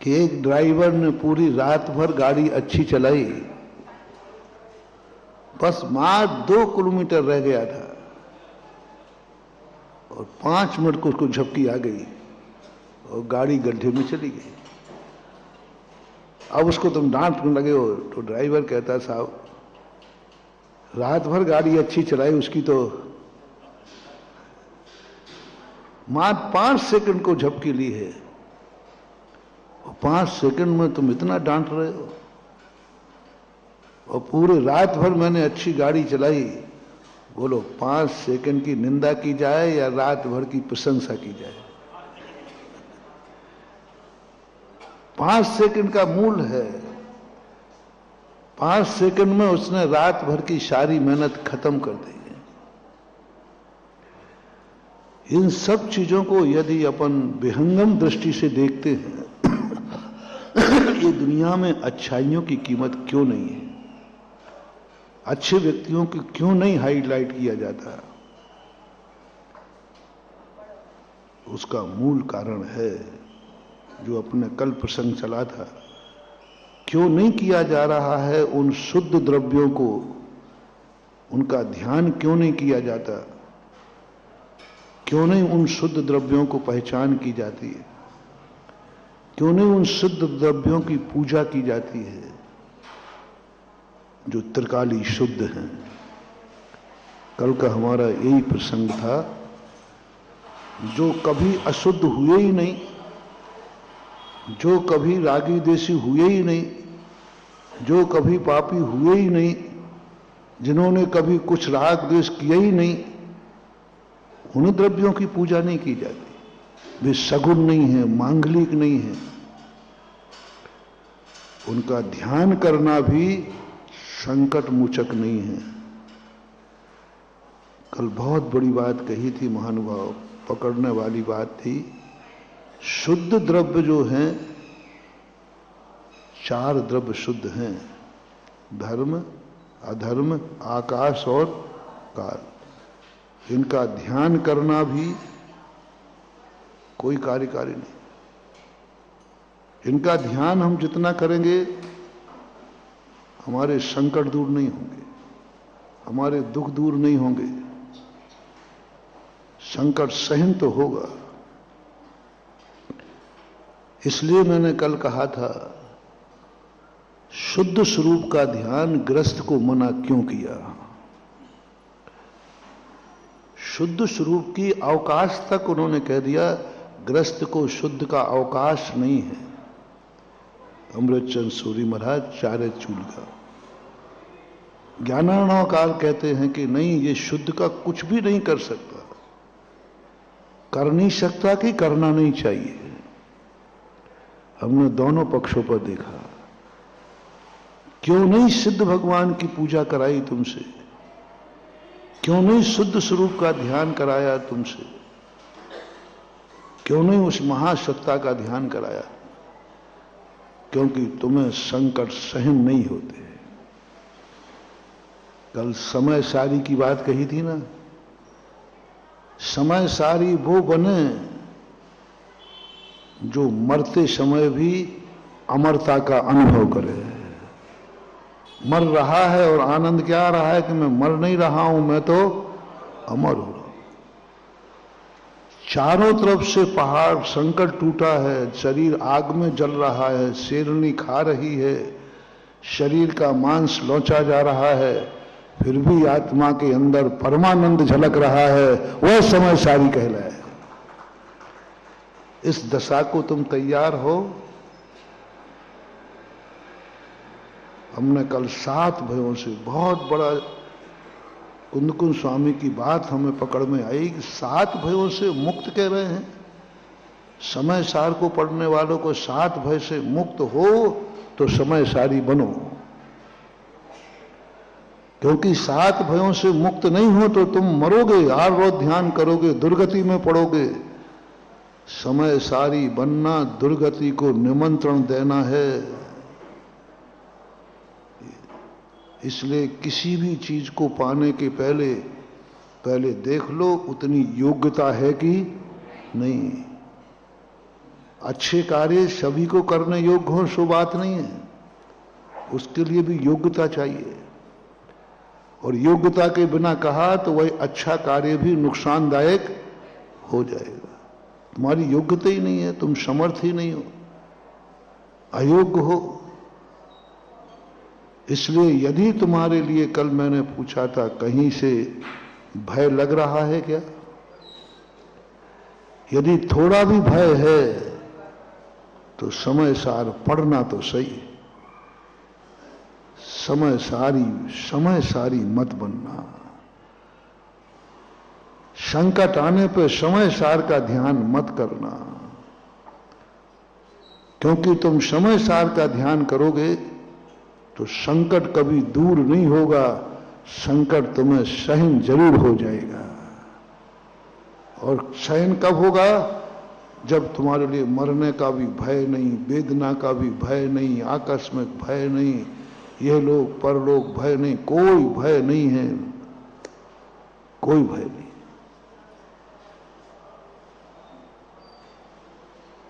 कि एक ड्राइवर ने पूरी रात भर गाड़ी अच्छी चलाई, बस मात्र 2 किलोमीटर रह गया था और 5 मिनट को उसको झपकी आ गई और गाड़ी गड्ढे में चली गई। अब उसको तुम डांटने लगे हो तो ड्राइवर कहता साहब रात भर गाड़ी अच्छी चलाई, उसकी तो मात्र 5 सेकंड को झपकी ली है और 5 सेकंड में तुम इतना डांट रहे हो। और पूरे रात भर मैंने अच्छी गाड़ी चलाई। बोलो 5 सेकंड की निंदा की जाए या रात भर की प्रशंसा की जाए? 5 सेकंड का मूल है। 5 सेकंड में उसने रात भर की सारी मेहनत खत्म कर दी है। इन सब चीजों को यदि अपन विहंगम दृष्टि से देखते हैं, ये दुनिया में अच्छाइयों की कीमत क्यों नहीं है, अच्छे व्यक्तियों को क्यों नहीं हाईलाइट किया जाता, उसका मूल कारण है जो अपने कल प्रसंग चला था। क्यों नहीं किया जा रहा है उन शुद्ध द्रव्यों को, उनका ध्यान क्यों नहीं किया जाता, क्यों नहीं उन शुद्ध द्रव्यों को पहचान की जाती है, क्यों नहीं उन शुद्ध द्रव्यों की पूजा की जाती है जो त्रिकाली शुद्ध हैं। कल का हमारा यही प्रसंग था। जो कभी अशुद्ध हुए ही नहीं, जो कभी रागी देशी हुए ही नहीं, जो कभी पापी हुए ही नहीं, जिन्होंने कभी कुछ राग द्वेष किया ही नहीं, उन द्रव्यों की पूजा नहीं की जाती। वे सगुण नहीं है, मांगलिक नहीं है। उनका ध्यान करना भी संकट मोचक नहीं है। कल बहुत बड़ी बात कही थी महानुभाव, पकड़ने वाली बात थी। शुद्ध द्रव्य जो हैं, 4 द्रव्य शुद्ध हैं, धर्म, अधर्म, आकाश और काल। इनका ध्यान करना भी कोई कार्यकारी नहीं। इनका ध्यान हम जितना करेंगे हमारे संकट दूर नहीं होंगे, हमारे दुख दूर नहीं होंगे। संकट सहन तो होगा। इसलिए मैंने कल कहा था, शुद्ध स्वरूप का ध्यान गृहस्थ को मना क्यों किया। शुद्ध स्वरूप की अवकाश तक उन्होंने कह दिया, गृहस्थ को शुद्ध का अवकाश नहीं है। अमृतचंद सूरी महाराज, चारे चूल का ज्ञानार्णवकाल कहते हैं कि नहीं, ये शुद्ध का कुछ भी नहीं कर सकता, कर नहीं सकता कि करना नहीं चाहिए। हमने दोनों पक्षों पर देखा। क्यों नहीं सिद्ध भगवान की पूजा कराई तुमसे, क्यों नहीं शुद्ध स्वरूप का ध्यान कराया तुमसे, क्यों नहीं उस महासत्ता का ध्यान कराया? क्योंकि तुम्हें संकट सहन नहीं होते। कल समय सारी की बात कही थी ना। समय सारी वो बने जो मरते समय भी अमरता का अनुभव करे। मर रहा है और आनंद क्या आ रहा है कि मैं मर नहीं रहा हूं, मैं तो अमर हो रहा हूं। चारों तरफ से पहाड़ संकट टूटा है, शरीर आग में जल रहा है, शेरनी खा रही है, शरीर का मांस लौचा जा रहा है, फिर भी आत्मा के अंदर परमानंद झलक रहा है। वह समय सारी कहलाए। इस दशा को तुम तैयार हो? हमने कल 7 भयों से, बहुत बड़ा कुंदकुंद स्वामी की बात हमें पकड़ में आई कि 7 भयों से मुक्त कह रहे हैं। समय सार को पढ़ने वालों को 7 भय से मुक्त हो तो समय सारी बनो। क्योंकि 7 भयों से मुक्त नहीं हो तो तुम मरोगे, आर रोज ध्यान करोगे, दुर्गति में पड़ोगे, समय सारी बनना दुर्गति को निमंत्रण देना है। इसलिए किसी भी चीज को पाने के पहले देख लो उतनी योग्यता है कि नहीं। अच्छे कार्य सभी को करने योग्य हो सो बात नहीं है, उसके लिए भी योग्यता चाहिए। और योग्यता के बिना कहा तो वही अच्छा कार्य भी नुकसानदायक हो जाएगा। तुम्हारी योग्यता ही नहीं है, तुम समर्थ ही नहीं हो, अयोग्य हो। इसलिए यदि तुम्हारे लिए, कल मैंने पूछा था, कहीं से भय लग रहा है क्या? यदि थोड़ा भी भय है तो समय सार पढ़ना तो सही, समय सारी मत बनना। संकट आने पर समय सार का ध्यान मत करना, क्योंकि तुम समय सार का ध्यान करोगे तो संकट कभी दूर नहीं होगा, संकट तुम्हें सहन जरूर हो जाएगा। और सहन कब होगा? जब तुम्हारे लिए मरने का भी भय नहीं, वेदना का भी भय नहीं, आकस्मिक भय नहीं, यह लोग परलोक भय नहीं, कोई भय नहीं है, कोई भय नहीं।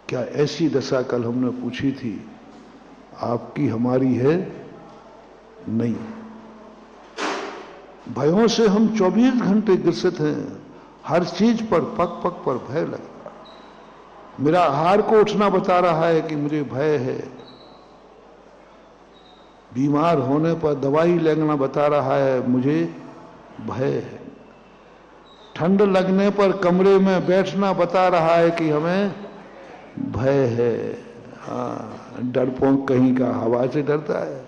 क्या ऐसी दशा कल हमने पूछी थी, आपकी हमारी है? नहीं। भयों से हम 24 घंटे ग्रसित हैं, हर चीज पर पग पग पर भय लगता। मेरा आहार को उठना बता रहा है कि मुझे भय है, बीमार होने पर दवाई लेना बता रहा है मुझे भय है, ठंड लगने पर कमरे में बैठना बता रहा है कि हमें भय है। हाँ, डरपोक कहीं का हवा से डरता है,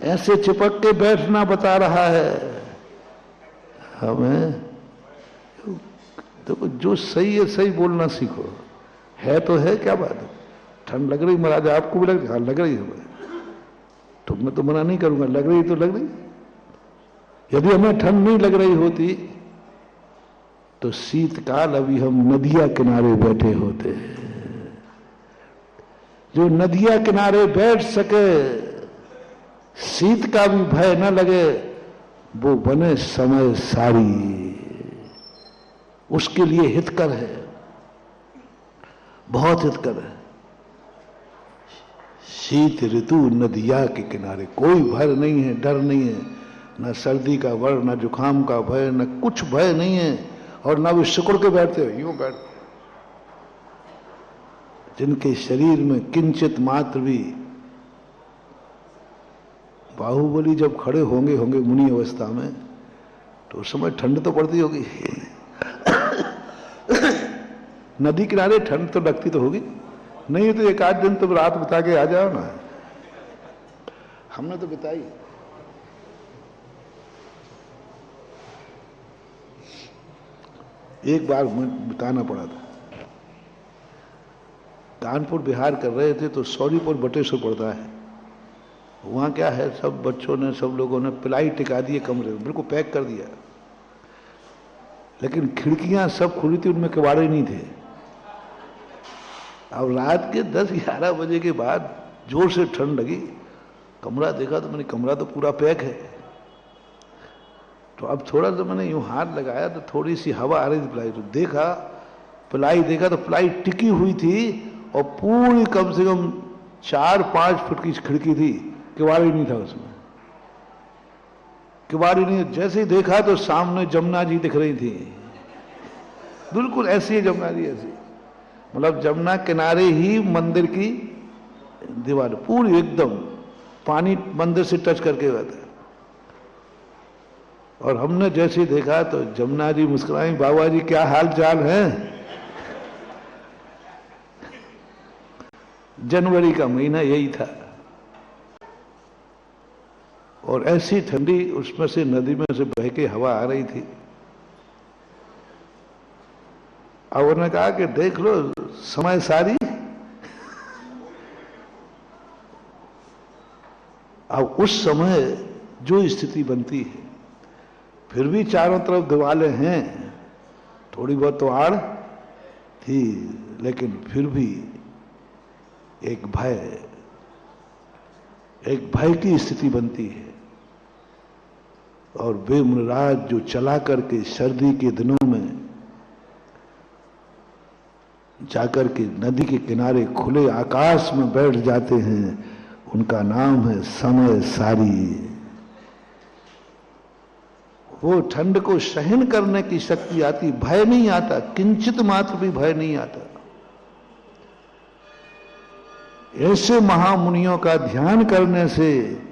ऐसे चिपक के बैठना बता रहा है हमें। तो जो सही है सही बोलना सीखो, है तो है, क्या बात है। ठंड लग रही महाराज, आपको भी लग रही? हाँ लग रही है, तो मैं तो मना नहीं करूंगा, लग रही तो लग रही। यदि हमें ठंड नहीं लग रही होती तो शीतकाल अभी हम नदिया किनारे बैठे होते। जो नदिया किनारे बैठ सके, शीत का भी भय न लगे, वो बने समय सारी, उसके लिए हितकर है, बहुत हितकर है। शीत ऋतु नदिया के किनारे कोई भय नहीं है, डर नहीं है, न सर्दी का भय, न जुकाम का भय, न कुछ भय नहीं है। और ना भी सिकुड़ के बैठते हो, यूं बैठ। जिनके शरीर में किंचित मात्र भी, बाहुबली जब खड़े होंगे मुनि अवस्था में, तो उस समय ठंड तो पड़ती होगी। नदी किनारे ठंड तो लगती तो होगी, नहीं तो एक आध दिन तुम रात बिता के आ जाओ ना। हमने तो बिताई। एक बार बिताना पड़ा था। कानपुर बिहार कर रहे थे तो सौरीपुर बटेश्वर पड़ता है, वहां क्या है, सब बच्चों ने, सब लोगों ने पिलाई टिका दिए कमरे में, बिल्कुल पैक कर दिया, लेकिन खिड़कियां सब खुली थी, उनमें किवाड़े नहीं थे। अब रात के 10-11 बजे के बाद जोर से ठंड लगी, कमरा देखा तो मैंने, कमरा तो पूरा पैक है। तो अब थोड़ा सा मैंने यूं हाथ लगाया तो थोड़ी सी हवा आ रही थी पिलाई, तो देखा पिलाई, देखा तो पिलाई टिकी हुई थी और पूरी कम से कम 4-5 फुट की खिड़की थी, किवाड़ी नहीं था उसमें, किवाड़ी नहीं। जैसे ही देखा तो सामने जमुना जी दिख रही थी, बिल्कुल ऐसी है जमुना जी, ऐसी, मतलब जमुना किनारे ही मंदिर की दीवार पूरी एकदम, पानी मंदिर से टच करके हुआ था। और हमने जैसे देखा तो जमुना जी मुस्कुराई, बाबा जी क्या हाल चाल है। जनवरी का महीना यही था और ऐसी ठंडी, उसमें से नदी में से बह के हवा आ रही थी। अब उन्होंने कहा कि देख लो समय सारी। अब उस समय जो स्थिति बनती है, फिर भी चारों तरफ दीवारें हैं, थोड़ी बहुत तो आड़ थी, लेकिन फिर भी एक भय की स्थिति बनती है। और बेमुराद जो चला करके सर्दी के दिनों में जाकर के नदी के किनारे खुले आकाश में बैठ जाते हैं, उनका नाम है समय सारी। वो ठंड को सहन करने की शक्ति आती, भय नहीं आता, किंचित मात्र भी भय नहीं आता। ऐसे महामुनियों का ध्यान करने से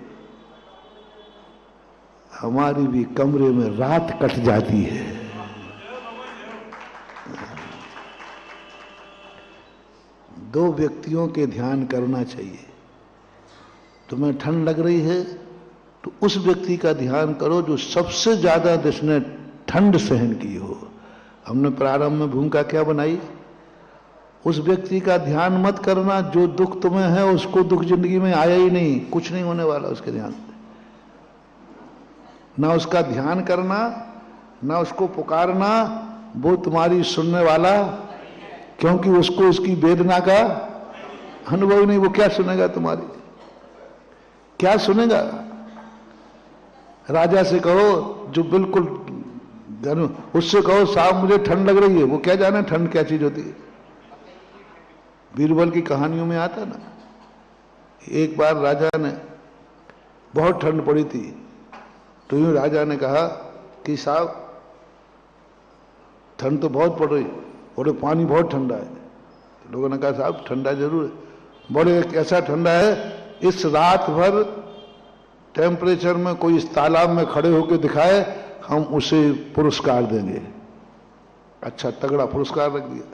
हमारी भी कमरे में रात कट जाती है। दो व्यक्तियों के ध्यान करना चाहिए। तुम्हें ठंड लग रही है तो उस व्यक्ति का ध्यान करो जो सबसे ज्यादा जिसने ठंड सहन की हो। हमने प्रारंभ में भूमिका क्या बनाई? उस व्यक्ति का ध्यान मत करना जो दुख तुम्हें है, उसको दुख जिंदगी में आया ही नहीं, कुछ नहीं होने वाला उसके ध्यान। ना उसका ध्यान करना, ना उसको पुकारना, वो तुम्हारी सुनने वाला, क्योंकि उसको उसकी वेदना का अनुभव नहीं। वो क्या सुनेगा तुम्हारी? क्या सुनेगा? राजा से कहो जो बिल्कुल, उससे कहो साहब मुझे ठंड लग रही है, वो क्या जाने ठंड क्या चीज होती है। बीरबल की कहानियों में आता ना, एक बार राजा ने, बहुत ठंड पड़ी थी, तो यूं राजा ने कहा कि साहब ठंड तो बहुत पड़ रही, बोले पानी बहुत ठंडा है। तो लोगों ने कहा साहब ठंडा जरूर है। बोले ऐसा ठंडा है, इस रात भर टेम्परेचर में कोई इस तालाब में खड़े होकर दिखाए, हम उसे पुरस्कार देंगे। अच्छा तगड़ा पुरस्कार रख दिया।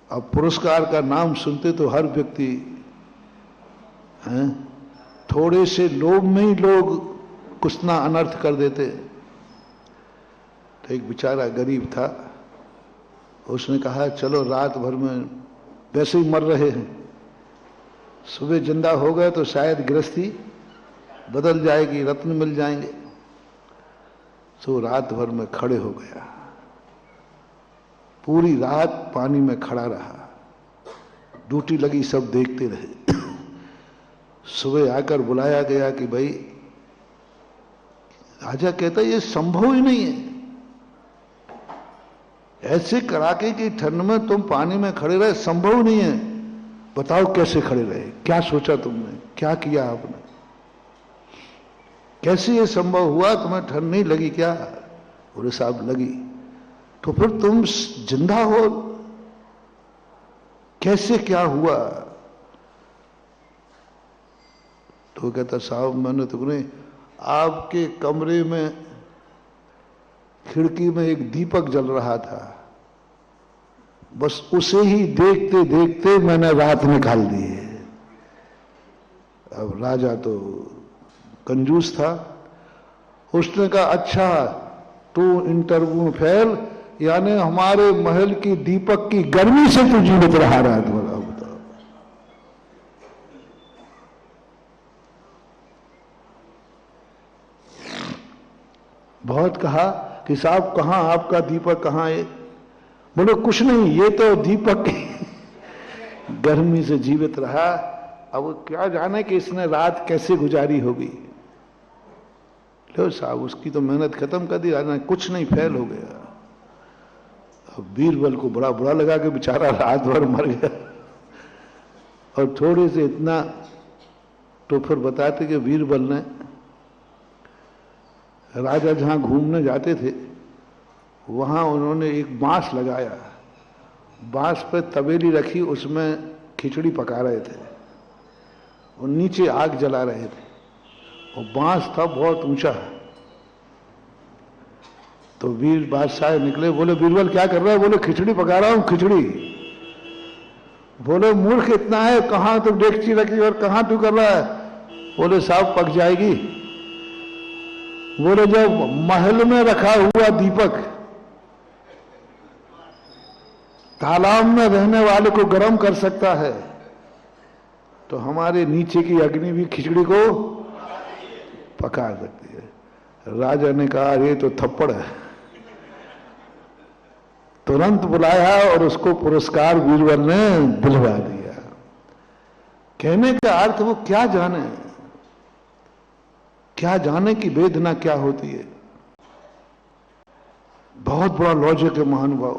अब पुरस्कार का नाम सुनते तो हर व्यक्ति थोड़े से लोभ में ही लोग कुछ ना अनर्थ कर देते। तो एक बेचारा गरीब था, उसने कहा चलो रात भर में वैसे ही मर रहे हैं, सुबह जिंदा हो गए तो शायद गृहस्थी बदल जाएगी, रत्न मिल जाएंगे। तो रात भर में खड़े हो गया, पूरी रात पानी में खड़ा रहा, ड्यूटी लगी, सब देखते रहे। सुबह आकर बुलाया गया कि भाई, राजा कहता ये संभव ही नहीं है, ऐसे कड़ाके की ठंड में तुम पानी में खड़े रहे, संभव नहीं है। बताओ कैसे खड़े रहे, क्या सोचा तुमने, क्या किया आपने, कैसे ये संभव हुआ, तुम्हें ठंड नहीं लगी क्या? बोले साहब लगी। तो फिर तुम जिंदा हो, कैसे क्या हुआ? तो कहता साहब मैंने तुमने आपके कमरे में खिड़की में एक दीपक जल रहा था, बस उसे ही देखते देखते मैंने रात निकाल दी है। अब राजा तो कंजूस था, उसने कहा अच्छा तू इंटरव्यू फेल, यानी हमारे महल की दीपक की गर्मी से तू जीवित रहा रात भर। बताओ बहुत कहा कि साहब कहां आपका दीपक कहां है? बोले कुछ नहीं, ये तो दीपक गर्मी से जीवित रहा, अब क्या जाने कि इसने रात कैसे गुजारी होगी। लो साहब उसकी तो मेहनत खत्म कर दी, राजा कुछ नहीं, फेल हो गया। अब बीरबल को बड़ा बुरा लगा कि बेचारा रात भर मर गया। और थोड़े से इतना तो फिर बताते कि बीरबल ने, राजा जहां घूमने जाते थे वहां उन्होंने एक बांस लगाया, बांस पे तवेली रखी, उसमें खिचड़ी पका रहे थे और नीचे आग जला रहे थे, और बांस था बहुत ऊंचा। तो वीर बादशाह निकले, बोले बीरबल क्या कर रहा है? बोले खिचड़ी पका रहा हूं, खिचड़ी। बोले मूर्ख इतना है, कहां तू डेगची रखी और कहां तू कर रहा है? बोले साहब पक जाएगी। बोले जब महल में रखा हुआ दीपक तालाब में रहने वाले को गर्म कर सकता है, तो हमारे नीचे की अग्नि भी खिचड़ी को पका सकती है। राजा ने कहा ये तो थप्पड़ है, तुरंत बुलाया और उसको पुरस्कार बीरबल ने दिलवा दिया। कहने का अर्थ वो क्या जाने कि वेदना क्या होती है। बहुत बड़ा लॉजिक है महानुभाव।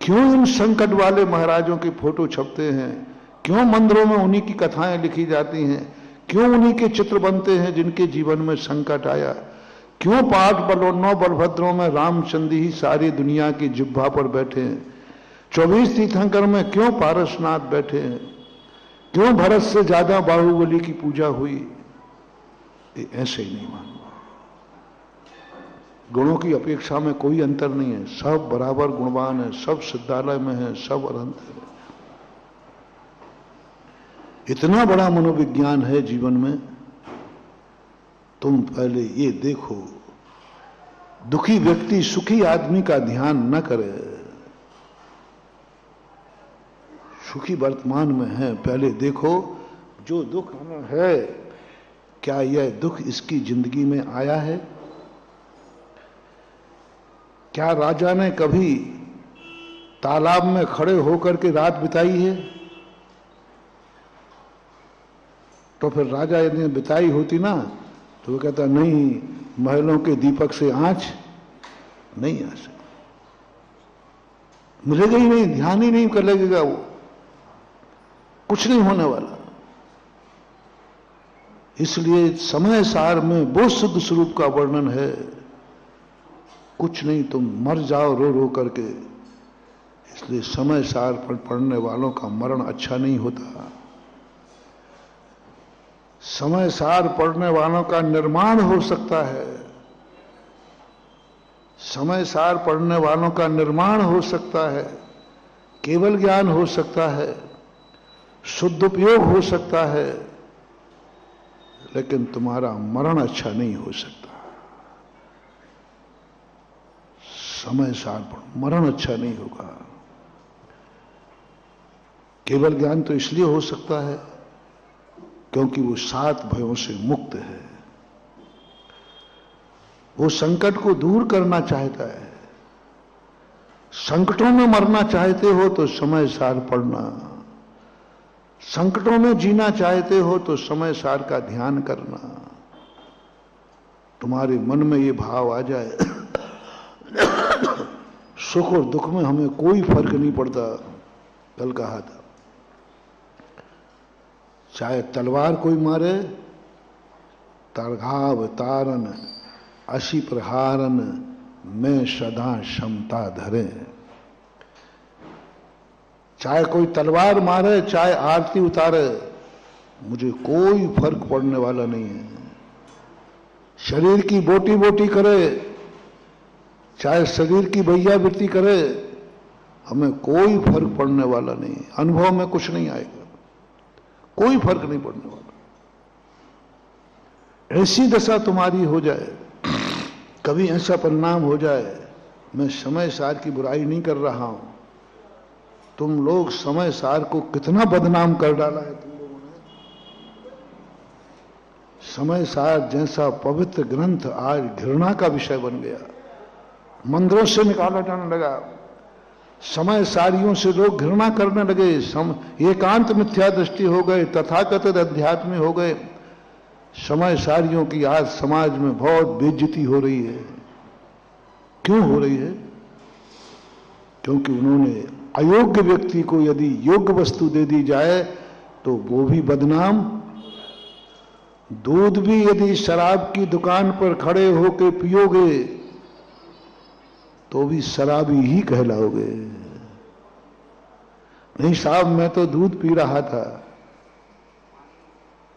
क्यों इन संकट वाले महाराजों की फोटो छपते हैं, क्यों मंदिरों में उन्हीं की कथाएं लिखी जाती हैं, क्यों उन्हीं के चित्र बनते हैं जिनके जीवन में संकट आया, क्यों 5 9 बलभद्रों में रामचंद्र ही सारी दुनिया की जिह्वा पर बैठे हैं, 24 तीर्थंकर में क्यों पारसनाथ बैठे हैं, क्यों भरत से ज्यादा बाहुबली की पूजा हुई। ये ऐसे ही नहीं मानो। गुणों की अपेक्षा में कोई अंतर नहीं है, सब बराबर गुणवान है, सब सिद्धालय में है, सब अनंत है। इतना बड़ा मनोविज्ञान है जीवन में। तुम पहले ये देखो, दुखी व्यक्ति सुखी आदमी का ध्यान न करे। सुखी वर्तमान में है, पहले देखो जो दुख हमें है, क्या यह दुख इसकी जिंदगी में आया है। क्या राजा ने कभी तालाब में खड़े होकर के रात बिताई है? तो फिर राजा यदि बिताई होती ना तो वो कहता नहीं, महलों के दीपक से आंच नहीं आ सकती, मिलेगा ही नहीं, ध्यान ही नहीं कर लगेगा, वो कुछ नहीं होने वाला। इसलिए समय सार में वो शुद्ध स्वरूप का वर्णन है। कुछ नहीं, तुम मर जाओ रो रो करके। इसलिए समय सार पर पढ़ने वालों का मरण अच्छा नहीं होता। समय सार पढ़ने वालों का निर्माण हो सकता है। समय सार पढ़ने वालों का निर्माण हो सकता है, केवल ज्ञान हो सकता है, शुद्ध उपयोग हो सकता है, लेकिन तुम्हारा मरण अच्छा नहीं हो सकता। समय सार पढ़ो, मरण अच्छा नहीं होगा। केवल ज्ञान तो इसलिए हो सकता है क्योंकि वो 7 भयों से मुक्त है। वो संकट को दूर करना चाहता है। संकटों में मरना चाहते हो तो समय सार पढ़ना, संकटों में जीना चाहते हो तो समय सार का ध्यान करना। तुम्हारे मन में ये भाव आ जाए सुख और दुख में हमें कोई फर्क नहीं पड़ता। कल कहा था, चाहे तलवार कोई मारे, तरघाव तारन असी प्रहारन में सदा क्षमता धरे। चाहे कोई तलवार मारे, चाहे आरती उतारे, मुझे कोई फर्क पड़ने वाला नहीं है। शरीर की बोटी बोटी करे, चाहे शरीर की भैयावृत्ति करे, हमें कोई फर्क पड़ने वाला नहीं। अनुभव में कुछ नहीं आएगा, कोई फर्क नहीं पड़ने वाला। ऐसी दशा तुम्हारी हो जाए, कभी ऐसा परिणाम हो जाए। मैं समय सार की बुराई नहीं कर रहा हूं, तुम लोग समय सार को कितना बदनाम कर डाला है तुम लोगों ने। समय सार जैसा पवित्र ग्रंथ आज घृणा का विषय बन गया, मंदिरों से निकाला जाने लगा। समय सारियों से लोग घृणा करने लगे, एकांत मिथ्या दृष्टि हो गए, तथाकथित अध्यात्म हो गए। समय सारियों की आज समाज में बहुत बेइज्जती हो रही है। क्यों हो रही है? क्योंकि उन्होंने अयोग्य व्यक्ति को यदि योग्य वस्तु दे दी जाए तो वो भी बदनाम। दूध भी यदि शराब की दुकान पर खड़े होकर पियोगे तो भी शराबी ही कहलाओगे। नहीं साहब, मैं तो दूध पी रहा था,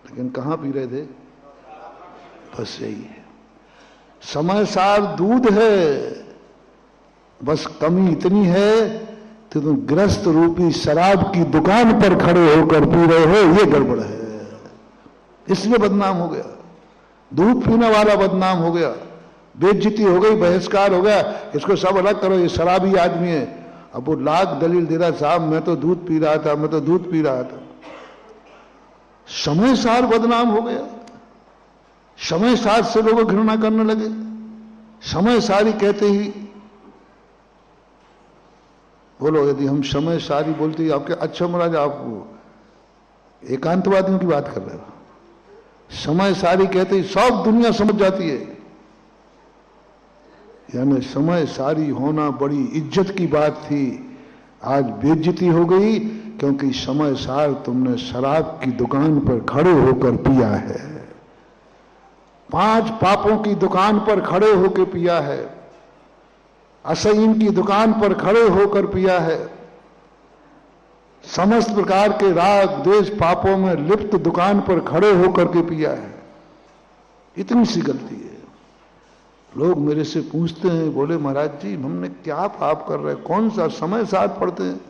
लेकिन कहां पी रहे थे? बस यही है, समय सार दूध है, बस कमी इतनी है कि तुम ग्रस्त रूपी शराब की दुकान पर खड़े होकर पी रहे हो, ये गड़बड़ है। इसलिए बदनाम हो गया, दूध पीने वाला बदनाम हो गया, बेइज्जती हो गई, बहिष्कार हो गया। इसको सब अलग करो, ये शराबी आदमी है। अब वो लाख दलील दे रहा, साहब मैं तो दूध पी रहा था, मैं तो दूध पी रहा था। समय सार बदनाम हो गया, समय सार से लोग घृणा करने लगे। समय सारी कहते ही बोलो, यदि हम समय सारी बोलते आपके, अच्छा महाराज आप एकांतवादियों की बात कर रहे हो, समय सारी कहते ही सब दुनिया समझ जाती है। यानी समय सारी होना बड़ी इज्जत की बात थी, आज बेइज्जती हो गई, क्योंकि समय सार तुमने शराब की दुकान पर खड़े होकर पिया है, 5 पापों की दुकान पर खड़े होकर पिया है, असईन की दुकान पर खड़े होकर पिया है, समस्त प्रकार के राग द्वेष पापों में लिप्त दुकान पर खड़े होकर के पिया है। इतनी सी गलती है। लोग मेरे से पूछते हैं, बोले महाराज जी हमने क्या पाप कर रहे हैं, कौन सा समय सार पढ़ते हैं,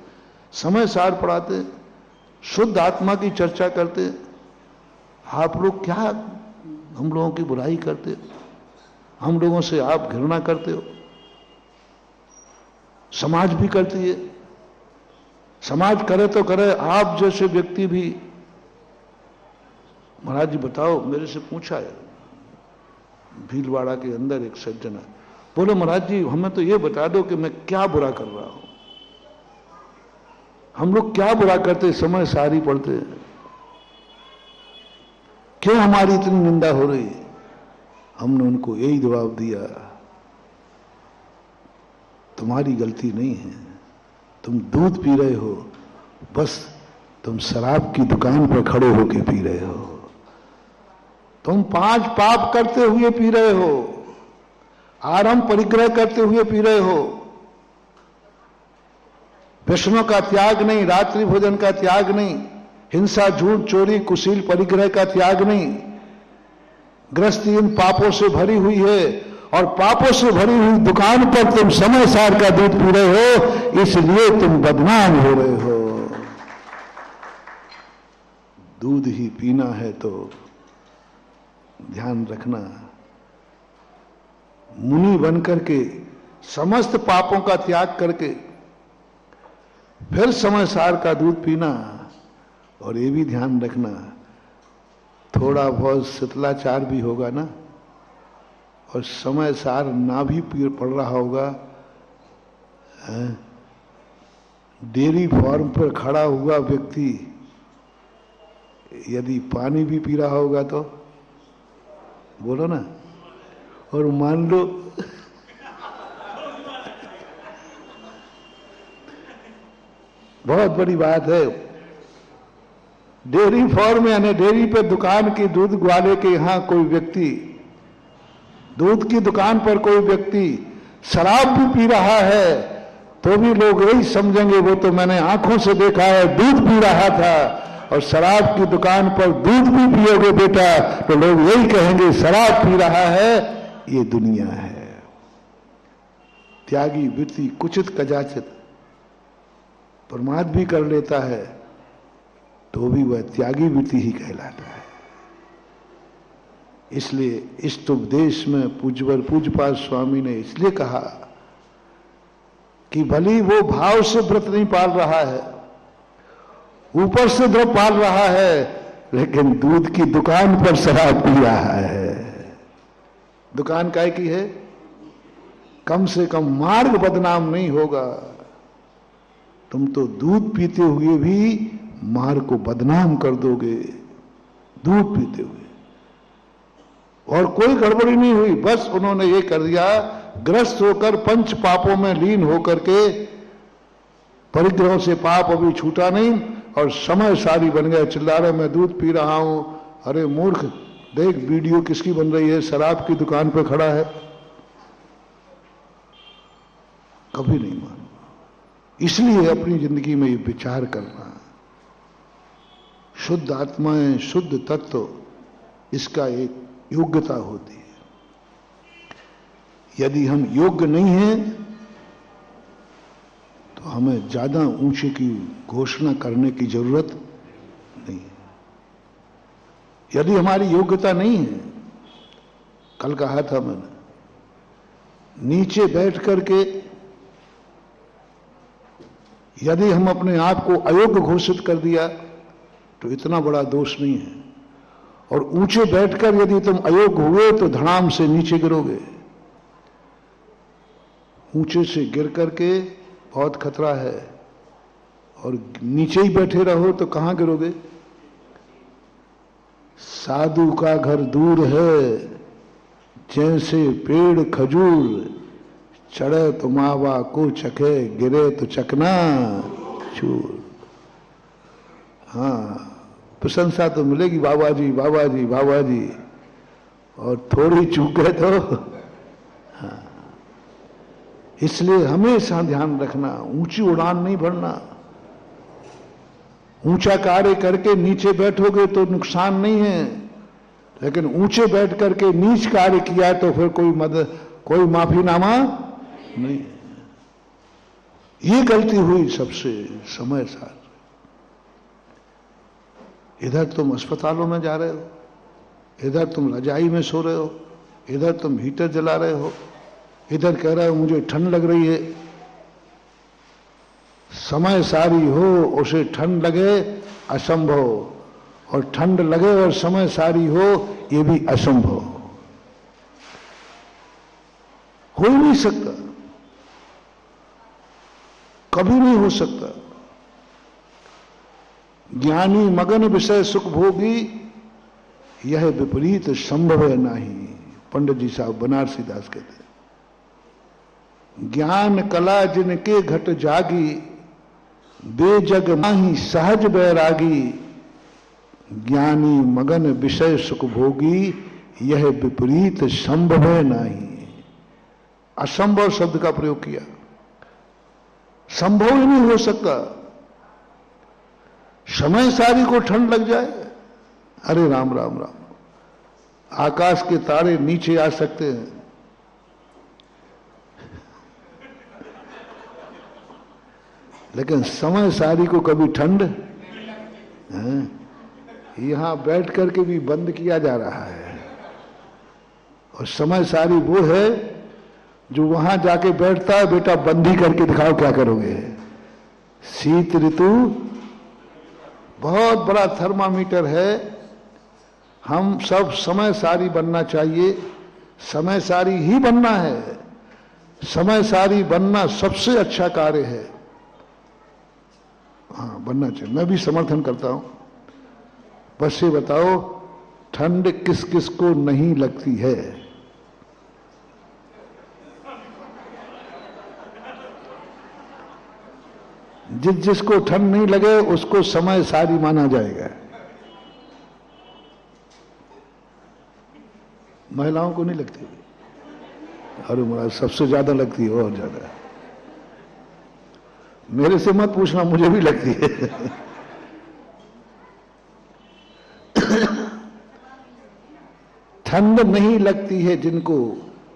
समय सार पढ़ाते, शुद्ध आत्मा की चर्चा करते, आप लोग क्या हम लोगों की बुराई करते, हम लोगों से आप घृणा करते हो, समाज भी करती है, समाज करे तो करे, आप जैसे व्यक्ति भी। महाराज जी बताओ, मेरे से पूछा है भीलवाड़ा के अंदर एक सज्जन है, बोले महाराज जी हमें तो ये बता दो कि मैं क्या बुरा कर रहा हूं, हम लोग क्या बुरा करते, समय सारी पढ़ते, क्यों हमारी इतनी निंदा हो रही है। हमने उनको यही जवाब दिया, तुम्हारी गलती नहीं है, तुम दूध पी रहे हो, बस तुम शराब की दुकान पर खड़े होकर पी रहे हो, तुम 5 पाप करते हुए पी रहे हो, आरंभ परिग्रह करते हुए पी रहे हो, वैष्णव का त्याग नहीं, रात्रि भोजन का त्याग नहीं, हिंसा झूठ चोरी कुशील परिग्रह का त्याग नहीं, गृहस्थी इन पापों से भरी हुई है, और पापों से भरी हुई दुकान पर तुम समय सार का दूध पी रहे हो, इसलिए तुम बदनाम हो रहे हो। दूध ही पीना है तो ध्यान रखना, मुनि बनकर के समस्त पापों का त्याग करके फिर समय सार का दूध पीना, और ये भी ध्यान रखना थोड़ा बहुत शीतलाचार भी होगा ना, और समय सार ना भी पड़ रहा होगा, डेयरी फार्म पर खड़ा हुआ व्यक्ति यदि पानी भी पी रहा होगा तो बोलो ना, और मान लो बहुत बड़ी बात है, डेयरी फार्म यानी डेयरी पे दुकान की दूध ग्वाले के यहां कोई व्यक्ति, दूध की दुकान पर कोई व्यक्ति शराब भी पी रहा है, तो भी लोग यही समझेंगे वो तो मैंने आंखों से देखा है, दूध पी रहा था, और शराब की दुकान पर दूध भी पियोगे बेटा तो लोग यही कहेंगे शराब पी रहा है। ये दुनिया है। त्यागी वृत्ति कुचित कजाचित प्रमाद भी कर लेता है तो भी वह त्यागी वृत्ति ही कहलाता है। इसलिए इस उपदेश में पूज्यपाद स्वामी ने इसलिए कहा कि भली वो भाव से व्रत नहीं पाल रहा है, ऊपर से व्रत पाल रहा है, लेकिन दूध की दुकान पर शराब पी रहा है। दुकान काय की है? कम से कम मार्ग बदनाम नहीं होगा। तुम तो दूध पीते हुए भी मार्ग को बदनाम कर दोगे, दूध पीते हुए। और कोई गड़बड़ी नहीं हुई, बस उन्होंने ये कर दिया, ग्रस्त होकर पंच पापों में लीन होकर के परिग्रहों से पाप अभी छूटा नहीं और समय सारी बन गया। चिल्ला रहे मैं दूध पी रहा हूं, अरे मूर्ख देख वीडियो किसकी बन रही है, शराब की दुकान पे खड़ा है। कभी नहीं मानूंगा। इसलिए अपनी जिंदगी में ये विचार करना, शुद्ध आत्माएं, शुद्ध तत्व, इसका एक योग्यता होती है। यदि हम योग्य नहीं हैं तो हमें ज्यादा ऊंचे की घोषणा करने की जरूरत नहीं है। यदि हमारी योग्यता नहीं है, कल कहा था मैंने, नीचे बैठ करके यदि हम अपने आप को अयोग्य घोषित कर दिया तो इतना बड़ा दोष नहीं है, और ऊंचे बैठकर यदि तुम अयोग्य हुए तो धड़ाम से नीचे गिरोगे। ऊंचे से गिर करके बहुत खतरा है। और नीचे ही बैठे रहो तो कहां गिरोगे? साधु का घर दूर है, जैसे पेड़ खजूर, चढ़े तो मावा को चखे, गिरे तो चकना चूर। हाँ, प्रशंसा तो मिलेगी, बाबा जी बाबा जी बाबा जी, और थोड़ी चूक गए तो हाँ। इसलिए हमेशा ध्यान रखना, ऊंची उड़ान नहीं भरना। ऊंचा कार्य करके नीचे बैठोगे तो नुकसान नहीं है, लेकिन ऊंचे बैठ करके नीच कार्य किया तो फिर कोई मदद, कोई माफीनामा नहीं। ये गलती हुई सबसे समय साथ। इधर तुम अस्पतालों में जा रहे हो, इधर तुम रजाई में सो रहे हो, इधर तुम हीटर जला रहे हो, इधर कह रहे हो मुझे ठंड लग रही है। समय सारी हो उसे ठंड लगे असंभव, और ठंड लगे और समय सारी हो ये भी असंभव, हो ही नहीं सकता, कभी नहीं हो सकता। ज्ञानी मगन विषय सुख भोगी, यह विपरीत संभव है नहीं। पंडित जी साहब बनारसी दास कहते हैं, ज्ञान कला जिनके घट जागी, बेजग माही सहज बैरागी, ज्ञानी मगन विषय सुख भोगी, यह विपरीत संभव है नहीं। असंभव शब्द का प्रयोग किया, संभव ही नहीं हो सकता। समय सारी को ठंड लग जाए, अरे राम राम राम। आकाश के तारे नीचे आ सकते हैं, लेकिन समय सारी को कभी ठंड यहां बैठ करके भी बंद किया जा रहा है। और समय सारी वो है जो वहां जाके बैठता है, बेटा बंदी करके दिखाओ क्या करोगे। शीत ऋतु बहुत बड़ा थर्मामीटर है। हम सब समय सारी बनना चाहिए, समय सारी ही बनना है। समय सारी बनना सबसे अच्छा कार्य है। हाँ, बनना चाहिए, मैं भी समर्थन करता हूं। बस ये बताओ, ठंड किस किस को नहीं लगती है? जिसको ठंड नहीं लगे उसको समय सारी माना जाएगा। महिलाओं को नहीं लगती, अरे मुझे सबसे ज्यादा लगती है, और ज्यादा। मेरे से मत पूछना, मुझे भी लगती है। ठंड नहीं लगती है जिनको,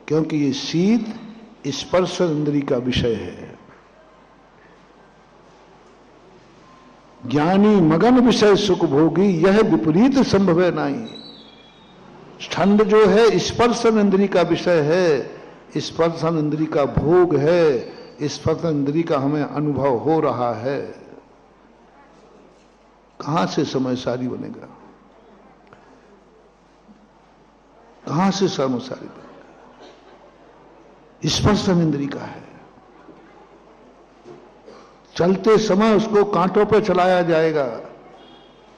क्योंकि ये शीत स्पर्श इंद्री का विषय है। ज्ञानी मगन विषय सुख भोगी, यह विपरीत संभव है नहीं। ठंड जो है स्पर्शन इंद्री का विषय है, स्पर्शन इंद्री का भोग है, स्पर्शन इंद्री का हमें अनुभव हो रहा है। कहां से समय सारी बनेगा? कहां से समय सारी बनेगा? स्पर्शन इंद्री का है। चलते समय उसको कांटों पे चलाया जाएगा,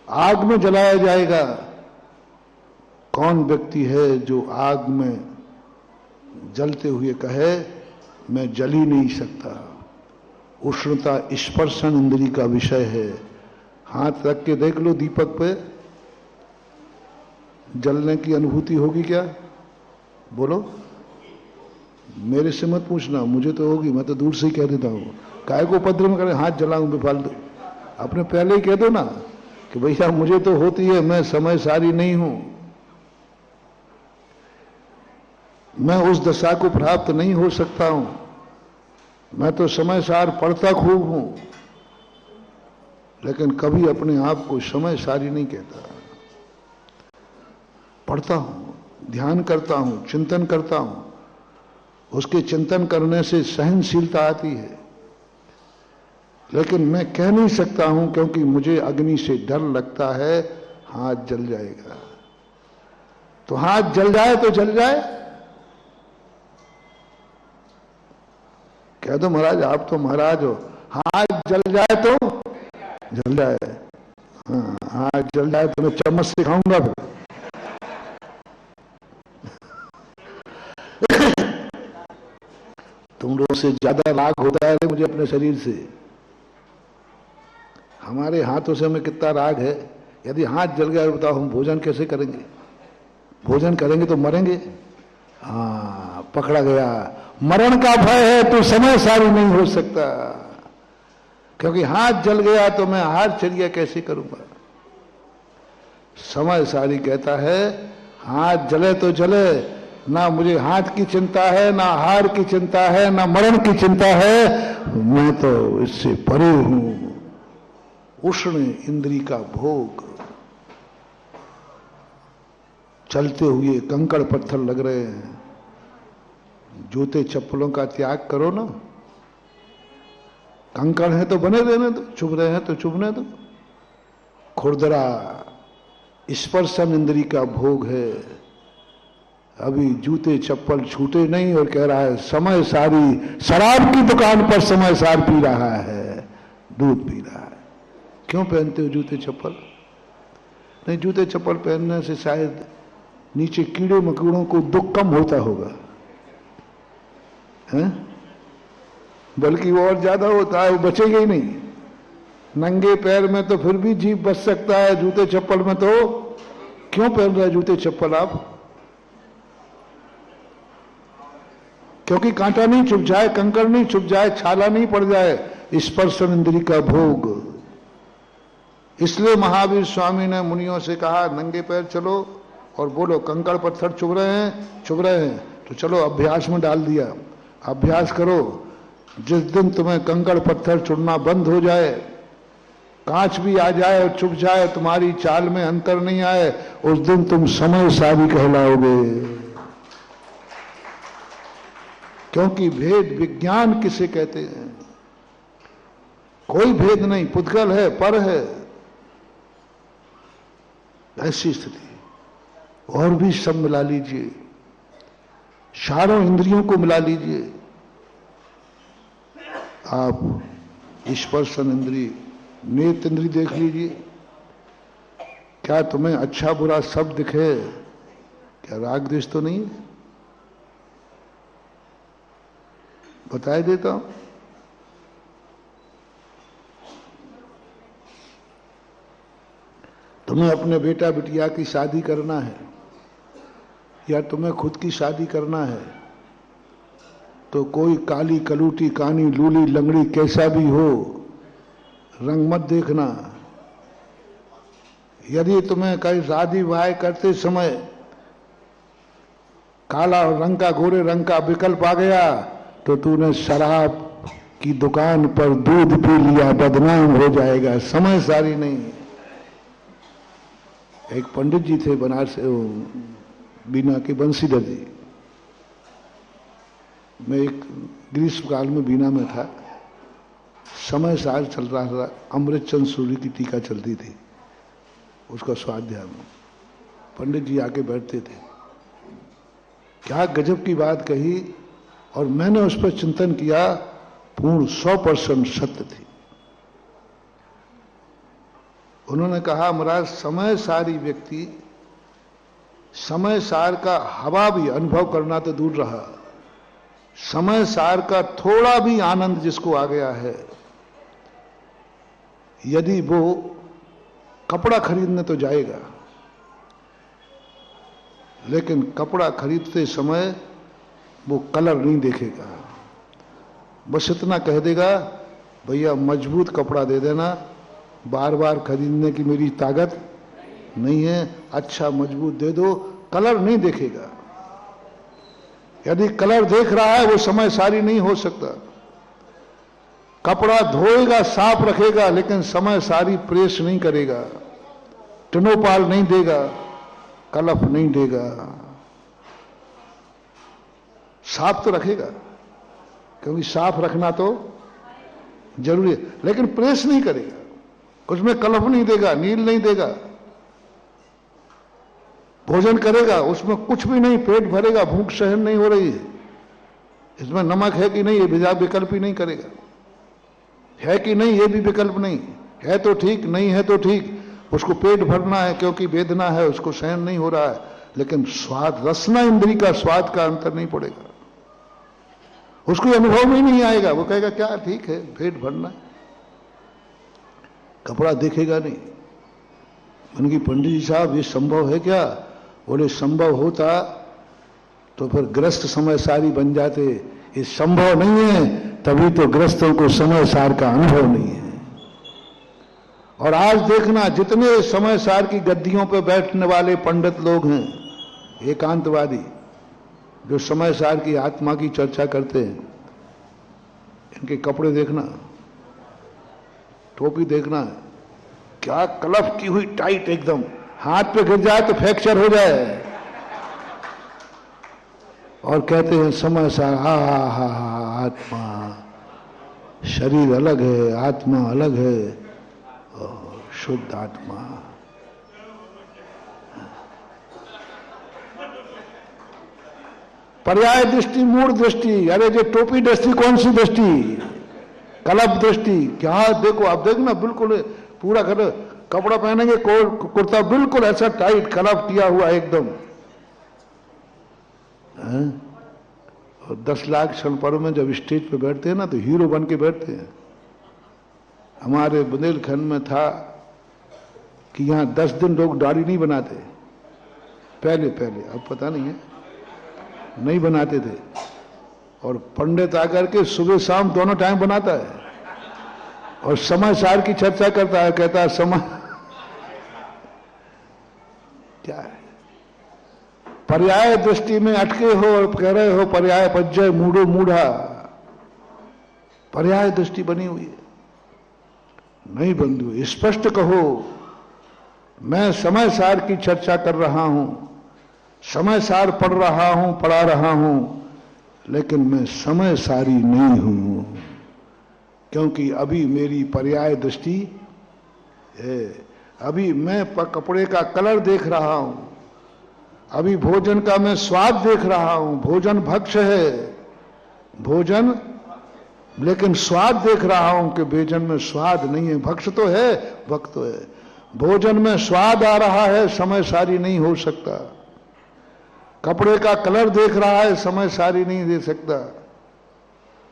आग में जलाया जाएगा। कौन व्यक्ति है जो आग में जलते हुए कहे मैं जल ही नहीं सकता? उष्णता स्पर्शन इंद्री का विषय है। हाथ रख के देख लो दीपक पे, जलने की अनुभूति होगी क्या? बोलो, मेरे से मत पूछना, मुझे तो होगी, मैं तो दूर से ही कह देता हूं। काय को उपद्रव में करें, हाथ जलाऊं बेफालतू? अपने पहले ही कह दो ना कि भैया मुझे तो होती है, मैं समय सारी नहीं हूं, मैं उस दशा को प्राप्त नहीं हो सकता हूं, मैं तो समय सार पढ़ता खूब हूं, लेकिन कभी अपने आप को समय सारी नहीं कहता। पढ़ता हूं, ध्यान करता हूं, चिंतन करता हूं, उसके चिंतन करने से सहनशीलता आती है, लेकिन मैं कह नहीं सकता हूं क्योंकि मुझे अग्नि से डर लगता है, हाथ जल जाएगा। तो हाथ जल जाए तो जल जाए, कह दो महाराज आप तो महाराज हो, हाथ जल जाए तो जल जाए, हाँ हाथ जल जाए तो मैं चम्मच से खाऊंगा फिर। तुम लोगों से ज्यादा राग होता है मुझे अपने शरीर से। हमारे हाथों से हमें कितना राग है। यदि हाथ जल गया बताओ हम भोजन कैसे करेंगे? भोजन करेंगे तो मरेंगे। हाँ पकड़ा गया, मरण का भय है तो समय सारी नहीं हो सकता, क्योंकि हाथ जल गया तो मैं हाथ चलिए कैसे करूंगा। समय सारी कहता है हाथ जले तो जले, ना मुझे हाथ की चिंता है, ना हार की चिंता है, ना मरण की चिंता है, मैं तो इससे परे हूं। उष्ण इंद्री का भोग, चलते हुए कंकड़ पत्थर लग रहे हैं, जूते चप्पलों का त्याग करो ना। कंकड़ है तो बने रहने दो, चुभ रहे हैं तो चुभने दो। खुरदरा स्पर्शन इंद्री का भोग है, अभी जूते चप्पल छूटे नहीं और कह रहा है समय सारी शराब की दुकान पर समय सार पी रहा है, दूध पी रहा है। क्यों पहनते हो जूते चप्पल? नहीं, जूते चप्पल पहनने से शायद नीचे कीड़े मकोड़ों को दुख कम होता होगा, हैं? बल्कि वो और ज्यादा होता है, वो बचेगा ही नहीं। नंगे पैर में तो फिर भी जीभ बच सकता है, जूते चप्पल में तो क्यों पहन रहे जूते चप्पल आप? क्योंकि कांटा नहीं चुभ जाए, कंकड़ नहीं चुभ जाए, छाला नहीं पड़ जाए, स्पर्शन इंद्री का भोग। इसलिए महावीर स्वामी ने मुनियों से कहा नंगे पैर चलो और बोलो कंकड़ पत्थर चुभ रहे हैं तो चलो अभ्यास में डाल दिया। अभ्यास करो, जिस दिन तुम्हें कंकड़ पत्थर चुभना बंद हो जाए, कांच भी आ जाए और चुभ जाए, तुम्हारी चाल में अंतर नहीं आए, उस दिन तुम समय सारी कहलाओगे। क्योंकि भेद विज्ञान किसे कहते हैं? कोई भेद नहीं, पुद्गल है, पर है, ऐसी स्थिति। और भी सब मिला लीजिए, चारों इंद्रियों को मिला लीजिए आप। स्पर्शन इंद्री, नेत्र इंद्री देख लीजिए, क्या तुम्हें अच्छा बुरा सब दिखे? क्या राग द्वेष तो नहीं है? बताए देता हूं। तुम्हें अपने बेटा बिटिया की शादी करना है या तुम्हें खुद की शादी करना है, तो कोई काली कलूटी कानी लूली लंगड़ी कैसा भी हो, रंग मत देखना। यदि तुम्हें कहीं शादी ब्याह करते समय काला रंग का गोरे रंग का विकल्प आ गया तो तूने शराब की दुकान पर दूध पी लिया, बदनाम हो जाएगा। समय सारी नहीं। एक पंडित जी थे बनारस बीना के, बंसीधर जी। मैं एक ग्रीष्म काल में बीना में था, समय सार चल रहा था, अमृतचंद सूर्य की टीका चलती थी, उसका स्वाध्याय में पंडित जी आके बैठते थे। क्या गजब की बात कही, और मैंने उस पर चिंतन किया, पूर्ण 100% सत्य थी। उन्होंने कहा महाराज समय सारी व्यक्ति, समय सार का हवा भी अनुभव करना तो दूर रहा, समय सार का थोड़ा भी आनंद जिसको आ गया है, यदि वो कपड़ा खरीदने तो जाएगा, लेकिन कपड़ा खरीदते समय वो कलर नहीं देखेगा। बस इतना कह देगा भैया मजबूत कपड़ा दे देना, बार बार खरीदने की मेरी ताकत नहीं है, अच्छा मजबूत दे दो। कलर नहीं देखेगा। यदि कलर देख रहा है वो समय सारी नहीं हो सकता। कपड़ा धोएगा, साफ रखेगा, लेकिन समय सारी प्रेस नहीं करेगा, टिनोपाल नहीं देगा, कलफ नहीं देगा। साफ तो रखेगा, क्योंकि साफ रखना तो जरूरी है, लेकिन प्रेस नहीं करेगा, उसमें कलफ नहीं देगा, नील नहीं देगा। भोजन करेगा, उसमें कुछ भी नहीं, पेट भरेगा, भूख सहन नहीं हो रही है, इसमें नमक है कि नहीं, ये विकल्प ही नहीं करेगा। है कि नहीं, ये भी विकल्प नहीं है, तो ठीक, नहीं है तो ठीक। उसको पेट भरना है क्योंकि वेदना है, उसको सहन नहीं हो रहा है, लेकिन स्वाद, रसना इंद्री का स्वाद का अंतर नहीं पड़ेगा, उसको अनुभव में ही नहीं आएगा। वो कहेगा क्या ठीक है, पेट भरना है, कपड़ा देखेगा नहीं। उनकी पंडित जी साहब ये संभव है क्या? बोले संभव होता तो फिर ग्रस्त समय सारी बन जाते, ये संभव नहीं है, तभी तो ग्रस्तों को समय सार का अनुभव नहीं है। और आज देखना, जितने समय सार की गद्दियों पर बैठने वाले पंडित लोग हैं, एकांतवादी, जो समय सार की आत्मा की चर्चा करते हैं, इनके कपड़े देखना, टोपी देखना, क्या कलफ की हुई टाइट एकदम, हाथ पे गिर जाए तो फ्रैक्चर हो जाए। और कहते हैं समय सार, हा आत्मा, शरीर अलग है, आत्मा अलग है, और शुद्ध आत्मा। पर्याय दृष्टि, मूढ़ दृष्टि, अरे जो टोपी दृष्टि कौन सी दृष्टि? कलप दृष्टि। क्या देखो, आप देखना, बिल्कुल पूरा कपड़ा पहनेंगे, कुर्ता बिल्कुल ऐसा टाइट कलप किया हुआ एकदम। और 10 लाख क्षण पर्व में जब स्टेज पे बैठते हैं ना, तो हीरो बन के बैठते हैं। हमारे बुंदेलखंड में था कि यहाँ 10 दिन लोग दाढ़ी नहीं बनाते, पहले, अब पता नहीं है, नहीं बनाते थे। और पंडित आकर के सुबह शाम दोनों टाइम बनाता है, और समय सार की चर्चा करता है, कहता है समय क्या है। पर्याय दृष्टि में अटके हो और कह रहे हो पर्याय पज्जय मूढ़ो मूढ़ा, पर्याय दृष्टि बनी हुई है। नहीं बंधु, स्पष्ट कहो, मैं समय सार की चर्चा कर रहा हूं, समय सार पढ़ रहा हूं, पढ़ा रहा हूं, लेकिन मैं समय सारी नहीं हूं, क्योंकि अभी मेरी पर्याय दृष्टि है। अभी मैं कपड़े का कलर देख रहा हूं, अभी भोजन का मैं स्वाद देख रहा हूं। भोजन भक्ष्य है, भोजन, लेकिन स्वाद देख रहा हूं कि भोजन में स्वाद नहीं है। भक्ष्य तो है, भक्त तो है, भोजन में स्वाद आ रहा है, समय सारी नहीं हो सकता। कपड़े का कलर देख रहा है, समय सारी नहीं दे सकता।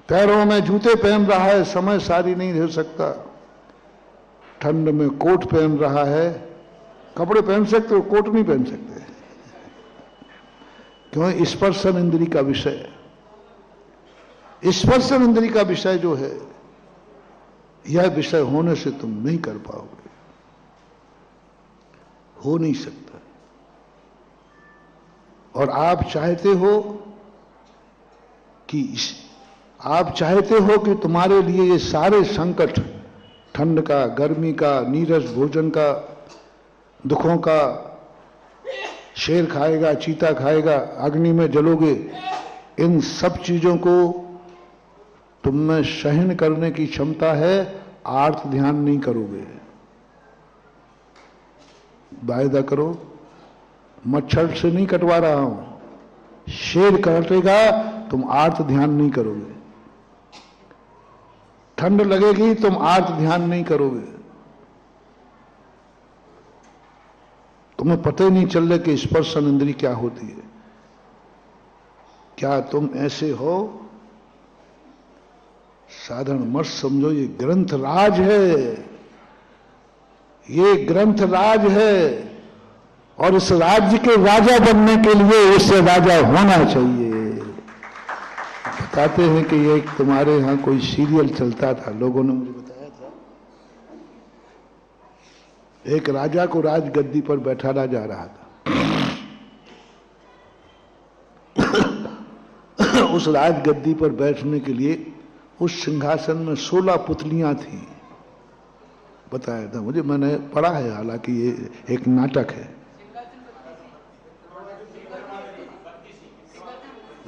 पैरों में जूते पहन रहा है, समय सारी नहीं दे सकता। ठंड में कोट पहन रहा है, कपड़े पहन सकते हो, कोट नहीं पहन सकते, क्यों? स्पर्शन इंद्री का विषय, स्पर्शन इंद्री का विषय जो है, यह विषय होने से तुम नहीं कर पाओगे, हो नहीं सकता। और आप चाहते हो कि तुम्हारे लिए ये सारे संकट, ठंड का, गर्मी का, नीरस भोजन का, दुखों का, शेर खाएगा, चीता खाएगा, अग्नि में जलोगे, इन सब चीजों को तुम में सहन करने की क्षमता है, आर्त ध्यान नहीं करोगे। वायदा करो, मच्छर से नहीं कटवा रहा हूं, शेर काटेगा, तुम आर्त ध्यान नहीं करोगे। ठंड लगेगी, तुम आर्त ध्यान नहीं करोगे। तुम्हें पता ही नहीं चल रहा कि स्पर्शन इंद्री क्या होती है। क्या तुम ऐसे हो? साधारण मत समझो, ये ग्रंथ राज है, ये ग्रंथ राज है, और इस राज्य के राजा बनने के लिए इससे राजा होना चाहिए। बताते हैं कि ये तुम्हारे यहां कोई सीरियल चलता था, लोगों ने मुझे बताया था, एक राजा को राजगद्दी पर बैठाया जा रहा था। उस राजगद्दी पर बैठने के लिए उस सिंहासन में 16 पुतलियां थी, बताया था मुझे, मैंने पढ़ा है, हालांकि ये एक नाटक है।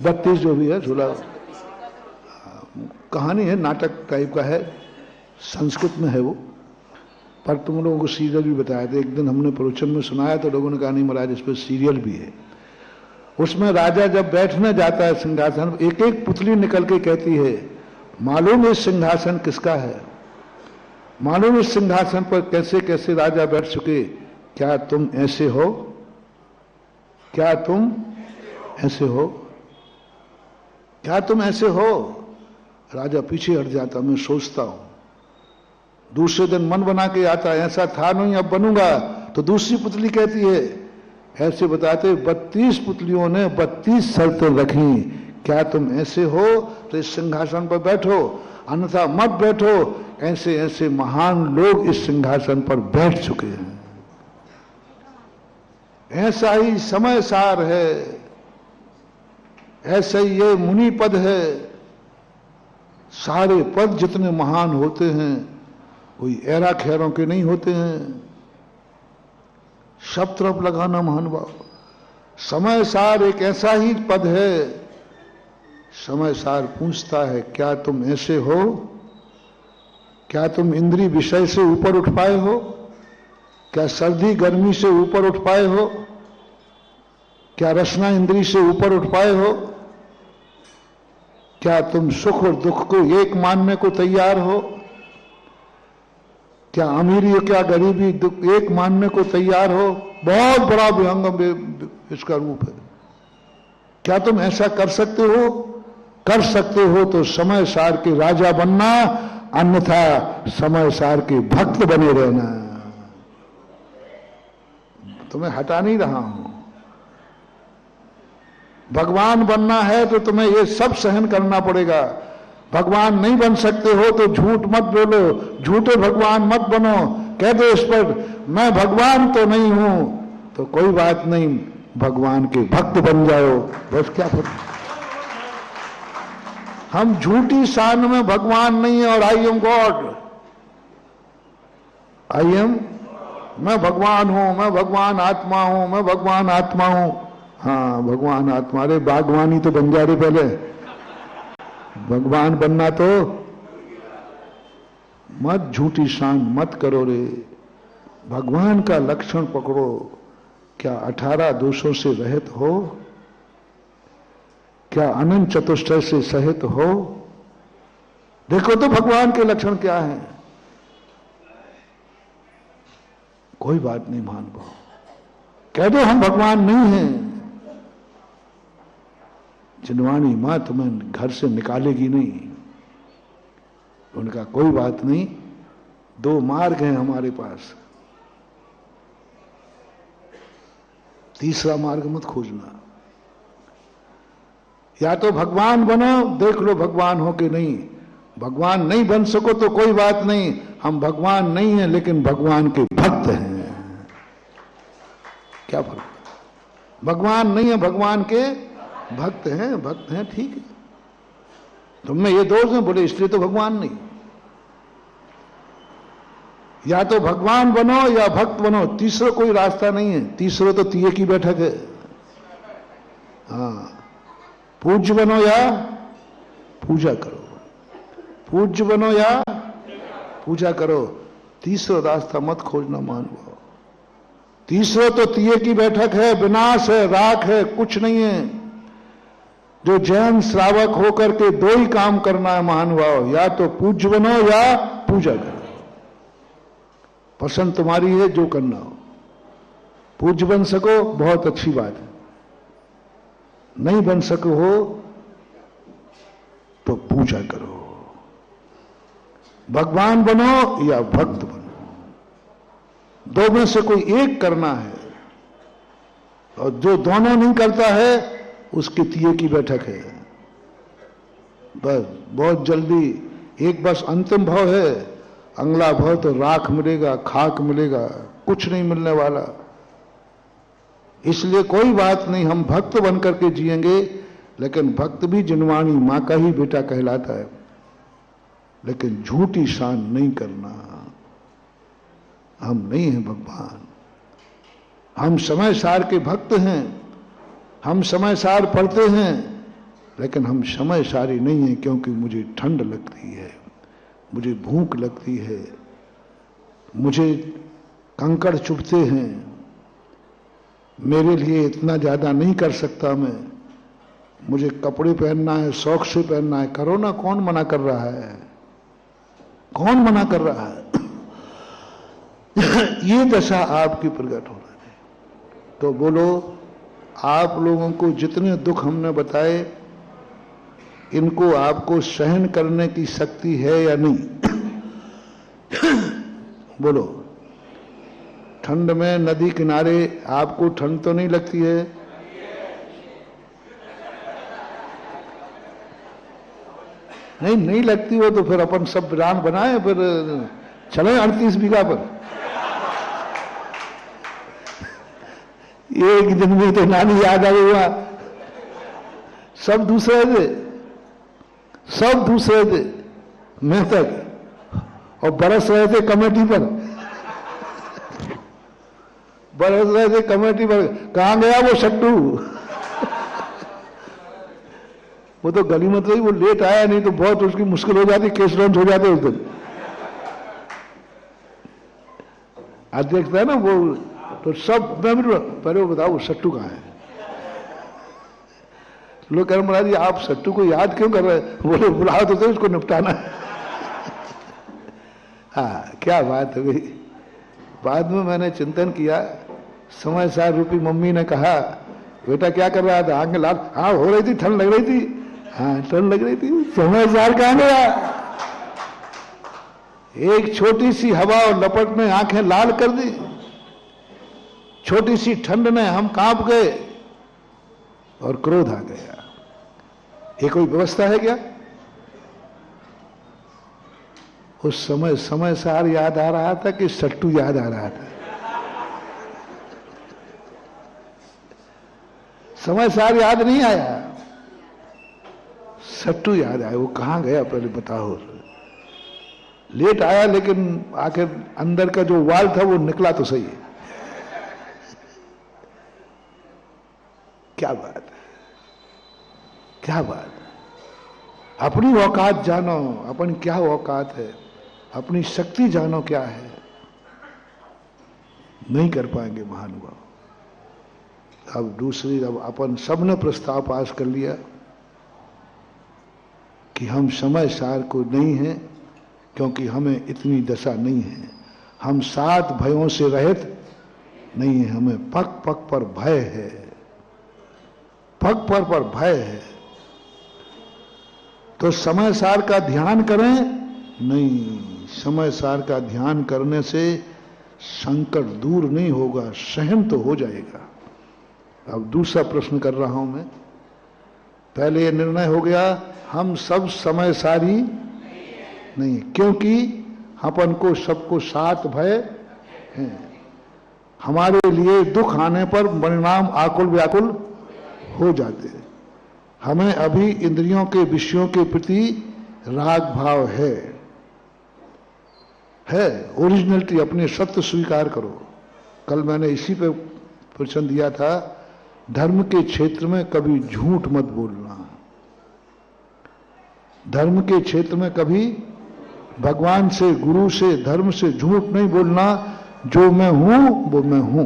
32 जो भी है, 16 कहानी है, नाटक टाइप का है, संस्कृत में है वो, पर तुम लोगों को सीरियल भी बताया था। एक दिन हमने प्रवचन में सुनाया तो लोगों ने कहा नहीं महाराज, इस पर सीरियल भी है। उसमें राजा जब बैठने जाता है सिंहासन, एक एक पुतली निकल के कहती है, मालूम इस सिंहासन किसका है, मालूम इस सिंहासन पर कैसे कैसे राजा बैठ चुके, क्या तुम ऐसे हो, क्या तुम ऐसे हो, क्या तुम ऐसे हो। राजा पीछे हट जाता, मैं सोचता हूं। दूसरे दिन मन बना के आता, ऐसा था नहीं अब बनूंगा। तो दूसरी पुतली कहती है, ऐसे बताते 32 पुतलियों ने 32 शर्तें रखी, क्या तुम ऐसे हो तो इस सिंहासन पर बैठो, अन्यथा मत बैठो। ऐसे ऐसे महान लोग इस सिंहासन पर बैठ चुके हैं। ऐसा ही समय सार है, ऐसा ही ये मुनि पद है। सारे पद जितने महान होते हैं कोई एरा खैरों के नहीं होते हैं। सब तरफ लगाना महानुभाव। समय सार एक ऐसा ही पद है। समय सार पूछता है, क्या तुम ऐसे हो, क्या तुम इंद्रिय विषय से ऊपर उठ पाए हो, क्या सर्दी गर्मी से ऊपर उठ पाए हो, क्या रसना इंद्रिय से ऊपर उठ पाए हो, क्या तुम सुख और दुख को एक मानने को तैयार हो, क्या अमीरी क्या गरीबी दुख एक मानने को तैयार हो। बहुत बड़ा विहंगम इसका रूप है। क्या तुम ऐसा कर सकते हो, कर सकते हो तो समय सार के राजा बनना, अन्यथा समय सार के भक्त बने रहना। तुम्हें हटा नहीं रहा हूं। भगवान बनना है तो तुम्हें ये सब सहन करना पड़ेगा। भगवान नहीं बन सकते हो तो झूठ मत बोलो, झूठे भगवान मत बनो। कह दो इस पर, मैं भगवान तो नहीं हूं, तो कोई बात नहीं, भगवान के भक्त बन जाओ, बस क्या फर्क। हम झूठी शान में भगवान नहीं है और I am God, I am, मैं भगवान हूं, मैं भगवान आत्मा हूं, मैं भगवान आत्मा हूं। हाँ भगवान आत्मा, रे बागवानी तो बन जा रहे पहले, भगवान बनना तो मत, झूठी शान मत करो रे। भगवान का लक्षण पकड़ो। क्या 18 दोषों से रहित हो, क्या अनंत चतुष्टय से सहित हो। देखो तो भगवान के लक्षण क्या हैं। कोई बात नहीं मान पाओ, कह दो हम भगवान नहीं हैं। जिनवानी मां तुम्हें घर से निकालेगी नहीं। उनका कोई बात नहीं, 2 मार्ग हैं हमारे पास, तीसरा मार्ग मत खोजना। या तो भगवान बनो, देख लो भगवान हो कि नहीं। भगवान नहीं बन सको तो कोई बात नहीं, हम भगवान नहीं हैं लेकिन भगवान के भक्त हैं। क्या फर्क, भगवान नहीं है, भगवान के भक्त हैं, भक्त हैं, ठीक है। तुमने ये दोष में बोले इसलिए तो भगवान नहीं। या तो भगवान बनो या भक्त बनो, तीसरा कोई रास्ता नहीं है। तीसरा तो तिये की बैठक है। हाँ, पूज्य बनो या पूजा करो, पूज्य बनो या पूजा करो। तीसरा रास्ता मत खोजना मानव। तीसरा तो तिये की बैठक है, विनाश है, राख है, कुछ नहीं है। जो जैन श्रावक होकर के 2 ही काम करना है महानुभाव, या तो पूज्य बनो या पूजा करो। पसंद तुम्हारी है, जो करना हो। पूज्य बन सको बहुत अच्छी बात है, नहीं बन सको हो तो पूजा करो। भगवान बनो या भक्त बनो, 2 में से कोई एक करना है। और जो दोनों नहीं करता है उसके तिये की बैठक है। बस बहुत जल्दी एक बस अंतिम भाव है, अगला भाव तो राख मिलेगा, खाक मिलेगा, कुछ नहीं मिलने वाला। इसलिए कोई बात नहीं, हम भक्त बन करके जिएंगे। लेकिन भक्त भी जिनवाणी मां का ही बेटा कहलाता है। लेकिन झूठी शान नहीं करना। हम नहीं हैं भगवान, हम समय सार के भक्त हैं। हम समय सार पढ़ते हैं लेकिन हम समय सारी नहीं हैं, क्योंकि मुझे ठंड लगती है, मुझे भूख लगती है, मुझे कंकड़ चुभते हैं, मेरे लिए इतना ज्यादा नहीं कर सकता मैं, मुझे कपड़े पहनना है, शौक से पहनना है। करो ना, कौन मना कर रहा है? कौन मना कर रहा है? ये दशा आपकी प्रकट होना है। तो बोलो, आप लोगों को जितने दुख हमने बताए, इनको आपको सहन करने की शक्ति है या नहीं? बोलो, ठंड में नदी किनारे आपको ठंड तो नहीं लगती है? नहीं लगती हो तो फिर अपन सब प्लान बनाए, फिर चले 38 बीघा पर। एक दिन में तो नानी याद आ गई, सब दूसरे थे, सब दूसरे थे, मैं तक, और बरस रहे थे कमेटी पर, बरस रहे थे कमेटी पर। कहां गया वो सट्टू? वो तो गली मत रही, वो लेट आया, नहीं तो बहुत उसकी मुश्किल हो जाती, केस लॉन्च हो जाते उस दिन। अध्यक्ष था ना वो, तो सब मैं भी पहले वो बताओ सट्टू कहाँ है? लोग कह रहे महाराज जी आप सट्टू को याद क्यों कर रहे हैं? बोले बुलाओ तो उसको निपटाना है। हाँ, क्या बात है भाई। बाद में मैंने चिंतन किया, समय सार रूपी मम्मी ने कहा बेटा क्या कर रहा था? आगे लाल, हाँ हो रही थी, ठंड लग रही थी। हाँ ठंड लग रही थी। समय सार कहां गया? एक छोटी सी हवा और लपट ने आंखें लाल कर दी, छोटी सी ठंड ने हम कांप गए और क्रोध आ गया। ये कोई व्यवस्था है क्या? उस समय समय सार याद आ रहा था कि सट्टू याद आ रहा था? समय सार याद नहीं आया, सट्टू याद आया। वो कहां गया पहले बताओ? लेट आया लेकिन आखिर अंदर का जो वाल था वो निकला तो सही है। क्या बात है, क्या बात है। अपनी औकात जानो, अपन क्या औकात है, अपनी शक्ति जानो क्या है। नहीं कर पाएंगे महानुभाव। अब दूसरी, अब अपन सबने प्रस्ताव पास कर लिया कि हम समय सार को नहीं हैं, क्योंकि हमें इतनी दशा नहीं है। हम 7 भयों से रहित नहीं है, हमें पग पग पर भय है, पग पर भय है। तो समय सार का ध्यान करें? नहीं, समय सार का ध्यान करने से संकट दूर नहीं होगा, सहन तो हो जाएगा। अब दूसरा प्रश्न कर रहा हूं मैं। पहले यह निर्णय हो गया हम सब समय सारी नहीं, क्योंकि अपन को सबको 7 भय हैं। हमारे लिए दुख आने पर परिणाम आकुल व्याकुल हो जाते हैं। हमें अभी इंद्रियों के विषयों के प्रति राग भाव है, ओरिजिनलिटी, अपने सत्य स्वीकार करो। कल मैंने इसी पे प्रश्न दिया था, धर्म के क्षेत्र में कभी झूठ मत बोलना, धर्म के क्षेत्र में कभी भगवान से, गुरु से, धर्म से झूठ नहीं बोलना। जो मैं हूं वो मैं हूं।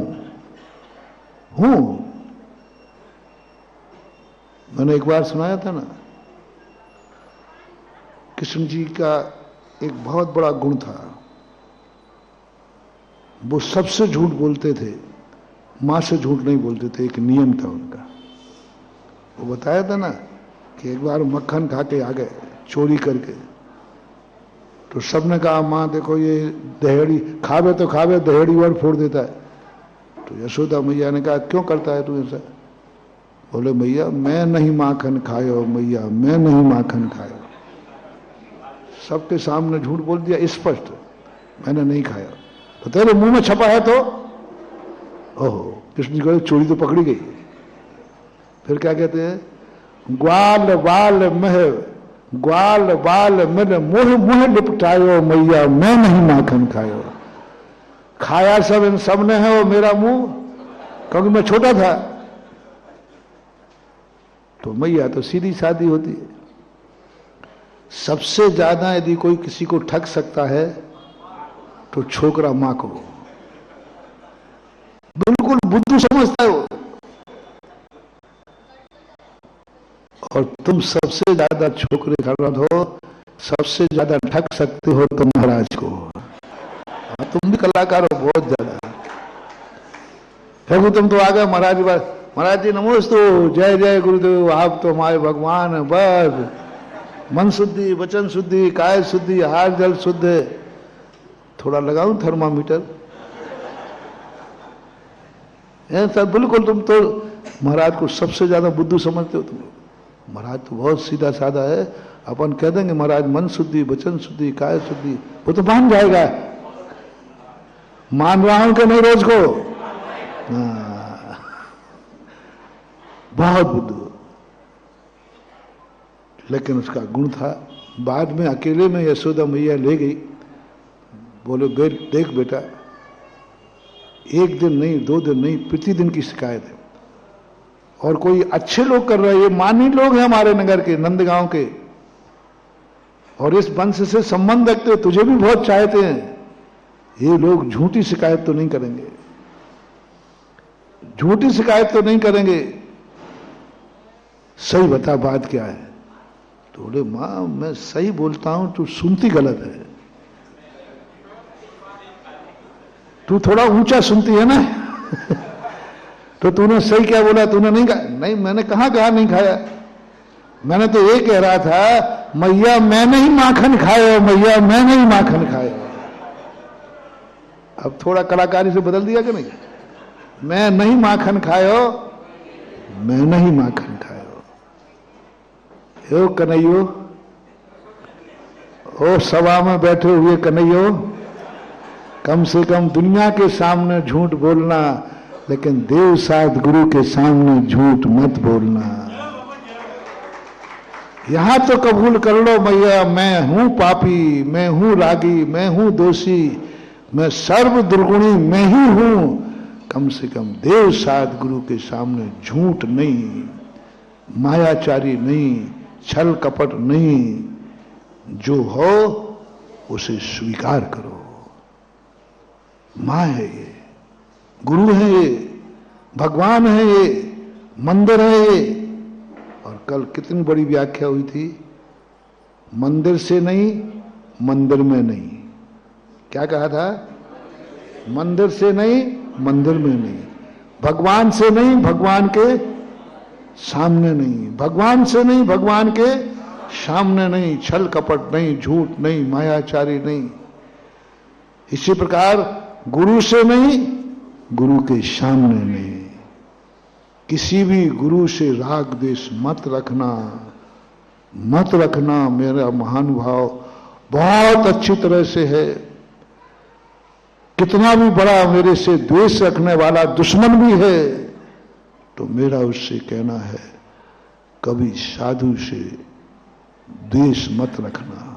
मैंने एक बार सुनाया था ना, कृष्ण जी का एक बहुत बड़ा गुण था, वो सबसे झूठ बोलते थे, मां से झूठ नहीं बोलते थे, एक नियम था उनका। वो बताया था ना कि एक बार मक्खन खा के आ गए चोरी करके, तो सबने कहा मां देखो ये दहेड़ी खावे तो खावे, दहेड़ी और फोड़ देता है। तो यशोदा मैया ने कहा क्यों करता है तू ऐसा? बोले मैया मैं नहीं माखन खायो, मैया मैं नहीं माखन खायो। सबके सामने झूठ बोल दिया स्पष्ट, मैंने नहीं खाया। तो तेरे मुंह में छपा है तो ओहो, कृष्ण जी को चोरी तो पकड़ी गई। फिर क्या कहते हैं, ग्वाल बाल मैंने मुंह लिपटायो, मैया मैं नहीं माखन खायो। खाया सब इन सब ने है, वो मेरा मुंह, क्योंकि मैं छोटा था। तो मैया तो सीधी सादी होती है। सबसे ज्यादा यदि कोई किसी को ठग सकता है तो छोकरा मां को, बिल्कुल बुद्धू समझता है वो। और तुम सबसे ज्यादा छोकरे खड़ा हो, सबसे ज्यादा ठग सकते हो तुम महाराज को। तुम भी कलाकार हो बहुत ज्यादा। फिर तुम तो आ गए महाराज, महाराज जी नमोस्तु, जय जय गुरुदेव, आप तो हमारे भगवान है। बस मन शुद्धि, वचन शुद्धि, काय शुद्धि, हार जल शुद्ध है। थोड़ा लगाऊं थर्मामीटर? ऐसा बिल्कुल तुम तो महाराज को सबसे ज्यादा बुद्धू समझते हो तुम। महाराज तो बहुत सीधा साधा है। अपन कह देंगे महाराज मन शुद्धि, वचन शुद्धि, काय शुद्धि, वो तो मान जाएगा। मान रहा हूं कि नहीं रोज को? बहुत बुद्धू, लेकिन उसका गुण था। बाद में अकेले में यशोदा मैया ले गई, बोले देख बेटा, एक दिन नहीं, 2 दिन नहीं, प्रतिदिन की शिकायत है। और कोई अच्छे लोग कर रहे हैं, ये मानी लोग हैं हमारे नगर के, नंदगांव के, और इस वंश से संबंध रखते हो, तुझे भी बहुत चाहते हैं। ये लोग झूठी शिकायत तो नहीं करेंगे, झूठी शिकायत तो नहीं करेंगे। सही बता बात क्या है? तो बोले मां मैं सही बोलता हूं, तू सुनती गलत है। तू थोड़ा ऊंचा सुनती है ना। तो तूने सही क्या बोला? तूने नहीं कहा? नहीं, मैंने कहा नहीं खाया। मैंने तो ये कह रहा था मैया मैंने ही माखन खाया, मैया मैंने ही माखन खाया। अब थोड़ा कलाकारी से बदल दिया कि नहीं? मैं नहीं माखन खायो, मैं नहीं माखन खायो। यो कन्हैयो, ओ सभा में बैठे हुए कन्हैयो, कम से कम दुनिया के सामने झूठ बोलना, लेकिन देव साथ गुरु के सामने झूठ मत बोलना। यहां तो कबूल कर लो मैया मैं हूं पापी, मैं हूं रागी, मैं हूं दोषी, मैं सर्व दुर्गुणी मैं ही हूं। कम से कम देव साथ गुरु के सामने झूठ नहीं, मायाचारी नहीं, छल कपट नहीं, जो हो उसे स्वीकार करो। मां है ये, गुरु है ये, भगवान है ये, मंदिर है ये। और कल कितनी बड़ी व्याख्या हुई थी, मंदिर से नहीं मंदिर में नहीं। क्या कहा था? मंदिर से नहीं मंदिर में नहीं, भगवान से नहीं भगवान के सामने नहीं, भगवान से नहीं भगवान के सामने नहीं, छल कपट नहीं, झूठ नहीं, मायाचारी नहीं। इसी प्रकार गुरु से नहीं गुरु के सामने नहीं। किसी भी गुरु से राग द्वेष मत रखना, मत रखना। मेरा महानुभाव बहुत अच्छी तरह से है। कितना भी बड़ा मेरे से द्वेष रखने वाला दुश्मन भी है, तो मेरा उससे कहना है कभी साधु से द्वेष मत रखना।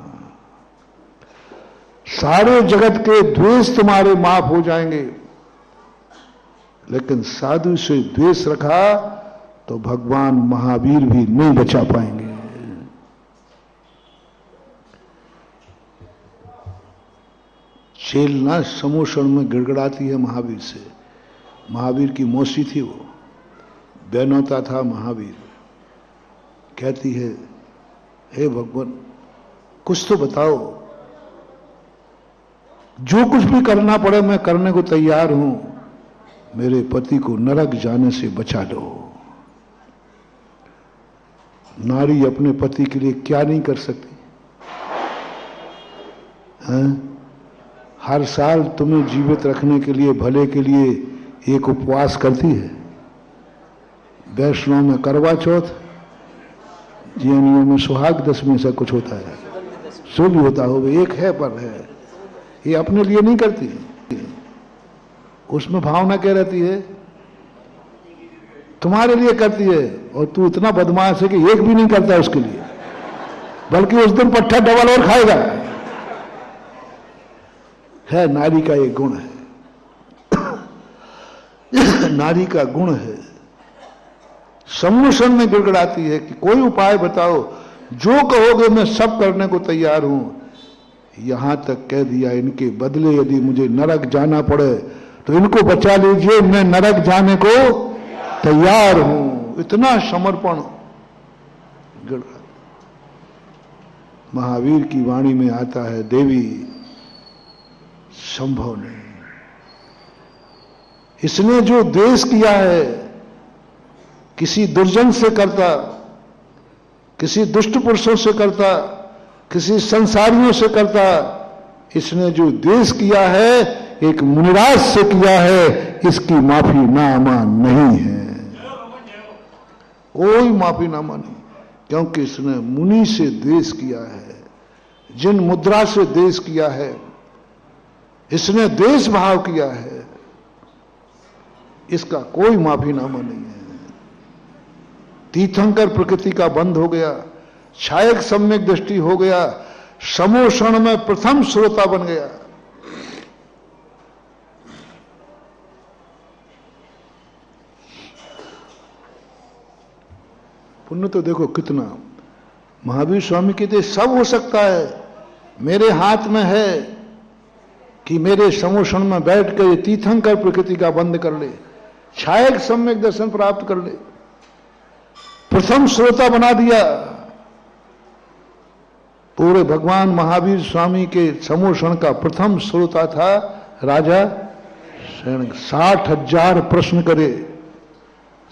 सारे जगत के द्वेष तुम्हारे माफ हो जाएंगे, लेकिन साधु से द्वेष रखा तो भगवान महावीर भी नहीं बचा पाएंगे। चेल ना समोषण में गिड़गिड़ाती है महावीर से। महावीर की मौसी थी वो, बहनौता था महावीर। कहती है हे भगवान कुछ तो बताओ, जो कुछ भी करना पड़े मैं करने को तैयार हूं, मेरे पति को नरक जाने से बचा दो। नारी अपने पति के लिए क्या नहीं कर सकती हैं? हर साल तुम्हें जीवित रखने के लिए, भले के लिए एक उपवास करती है। वैष्णव में करवा चौथ, जैनियों में सुहाग दशमी से कुछ होता है, सो भी होता हो, एक है पर है। ये अपने लिए नहीं करती, उसमें भावना क्या रहती है? तुम्हारे लिए करती है। और तू इतना बदमाश है कि एक भी नहीं करता उसके लिए, बल्कि उस दिन पट्टा डबल और खाएगा। है नारी का एक गुण है। नारी का गुण है, सम्मोषण में गिड़गिड़ाती है कि कोई उपाय बताओ, जो कहोगे मैं सब करने को तैयार हूं। यहां तक कह दिया इनके बदले यदि मुझे नरक जाना पड़े तो इनको बचा लीजिए, मैं नरक जाने को तैयार हूं। इतना समर्पण। गिर रहा। महावीर की वाणी में आता है, देवी संभव नहीं। इसने जो द्वेष किया है, किसी दुर्जन से करता, किसी दुष्ट पुरुषों से करता, किसी संसारियों से करता, इसने जो द्वेष किया है एक मुनिराज से किया है, इसकी माफी नामा नहीं है, कोई माफी नामा नहीं, क्योंकि इसने मुनि से द्वेष किया है, जिन मुद्रा से द्वेष किया है, इसने द्वेष भाव किया है, इसका कोई माफीनामा नहीं है। तीर्थंकर प्रकृति का बंध हो गया, छायक सम्यक दृष्टि हो गया, समोषण में प्रथम श्रोता बन गया। पुण्य तो देखो कितना। महावीर स्वामी कहते सब हो सकता है, मेरे हाथ में है कि मेरे समोषण में बैठ कर तीर्थंकर प्रकृति का बंद कर ले, छायक सम्यक दर्शन प्राप्त कर ले, प्रथम श्रोता बना दिया। पूरे भगवान महावीर स्वामी के समोषण का प्रथम श्रोता था राजा शरण। 60,000 प्रश्न करे,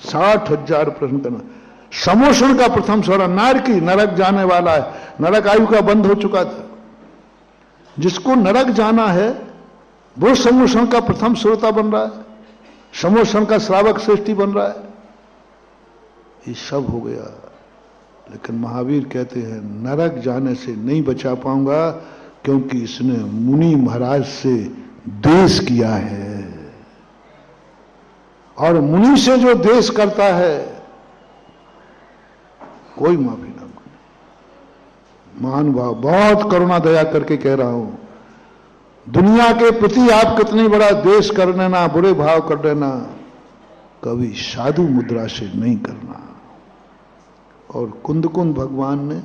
60,000 प्रश्न करना। समोषण का प्रथम श्रोता, नारकी, नरक जाने वाला है, नरक आयु का बंद हो चुका था, जिसको नरक जाना है वो समोषण का प्रथम श्रोता बन रहा है, समोषण का श्रावक श्रेष्ठी बन रहा है। ये सब हो गया, लेकिन महावीर कहते हैं नरक जाने से नहीं बचा पाऊंगा, क्योंकि इसने मुनि महाराज से द्वेष किया है, और मुनि से जो द्वेष करता है कोई माफी ना मांगे। महानुभाव, बहुत करुणा दया करके कह रहा हूं, दुनिया के प्रति आप कितनी बड़ा द्वेष कर लेना, बुरे भाव कर लेना, कभी साधु मुद्रा से नहीं करना। और कुंदकुंद भगवान ने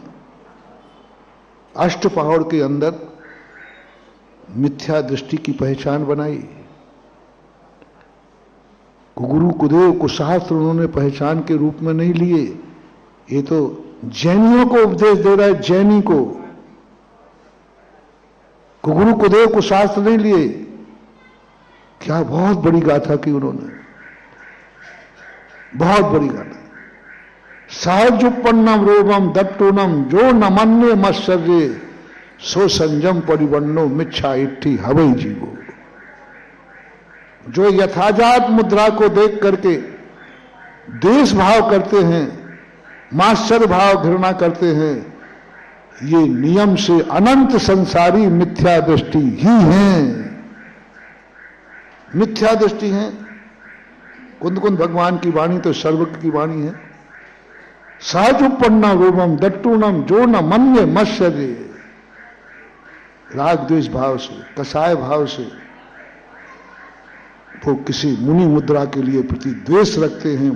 अष्टपहड़ के अंदर मिथ्या दृष्टि की पहचान बनाई। गुरु कुदेव को शास्त्र उन्होंने पहचान के रूप में नहीं लिए, ये तो जैनियों को उपदेश दे रहा है, जैनी को। गुरु कुदेव को शास्त्र नहीं लिए। क्या बहुत बड़ी गाथा की उन्होंने, बहुत बड़ी गाथा। सहजुपन्नम रोगम दट्टोनम जो न मन्ये मत्सर्ये सो संजम परिवन्नो मिच्छा इट्ठी हवई जीवो। जो यथाजात मुद्रा को देख करके द्वेष भाव करते हैं, मात्सर्य भाव घृणा करते हैं, ये नियम से अनंत संसारी मिथ्या दृष्टि ही है, मिथ्या दृष्टि है। कुंदकुंद भगवान की वाणी तो सर्वज्ञ की वाणी है। सहजुपन्ना रूपम दट्टूनम जो न मन्ये मत्सर्ये, राग द्वेष भाव से, कसाय भाव से वो किसी मुनि मुद्रा के लिए प्रति द्वेष रखते हैं।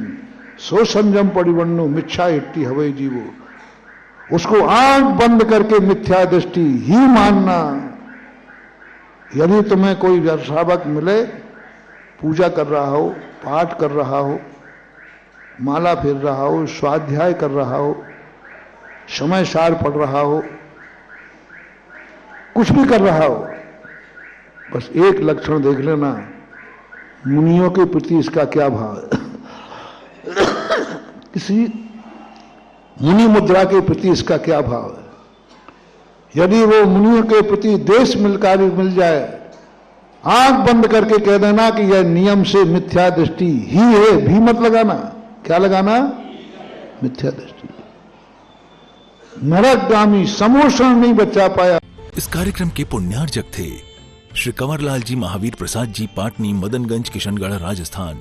सो संजम परिवन्नो मिच्छा इट्टी हवई जीवो, उसको आंख बंद करके मिथ्या दृष्टि ही मानना। यदि तुम्हें कोई श्रावक मिले, पूजा कर रहा हो, पाठ कर रहा हो, माला फेर रहा हो, स्वाध्याय कर रहा हो, समय सार पढ़ रहा हो, कुछ भी कर रहा हो, बस एक लक्षण देख लेना, मुनियों के प्रति इसका क्या भाव है। किसी मुनि मुद्रा के प्रति इसका क्या भाव है। यदि वो मुनियों के प्रति देश मिल जाए, आंख बंद करके कह देना कि यह नियम से मिथ्या दृष्टि ही है, भी मत लगाना। क्या लगाना? मिथ्या दृष्टि। नरकगामी समोषण नहीं बचा पाया। इस कार्यक्रम के पुण्यार्जक थे श्री कंवरलाल जी महावीर प्रसाद जी, पाटनी, मदनगंज, किशनगढ़, राजस्थान।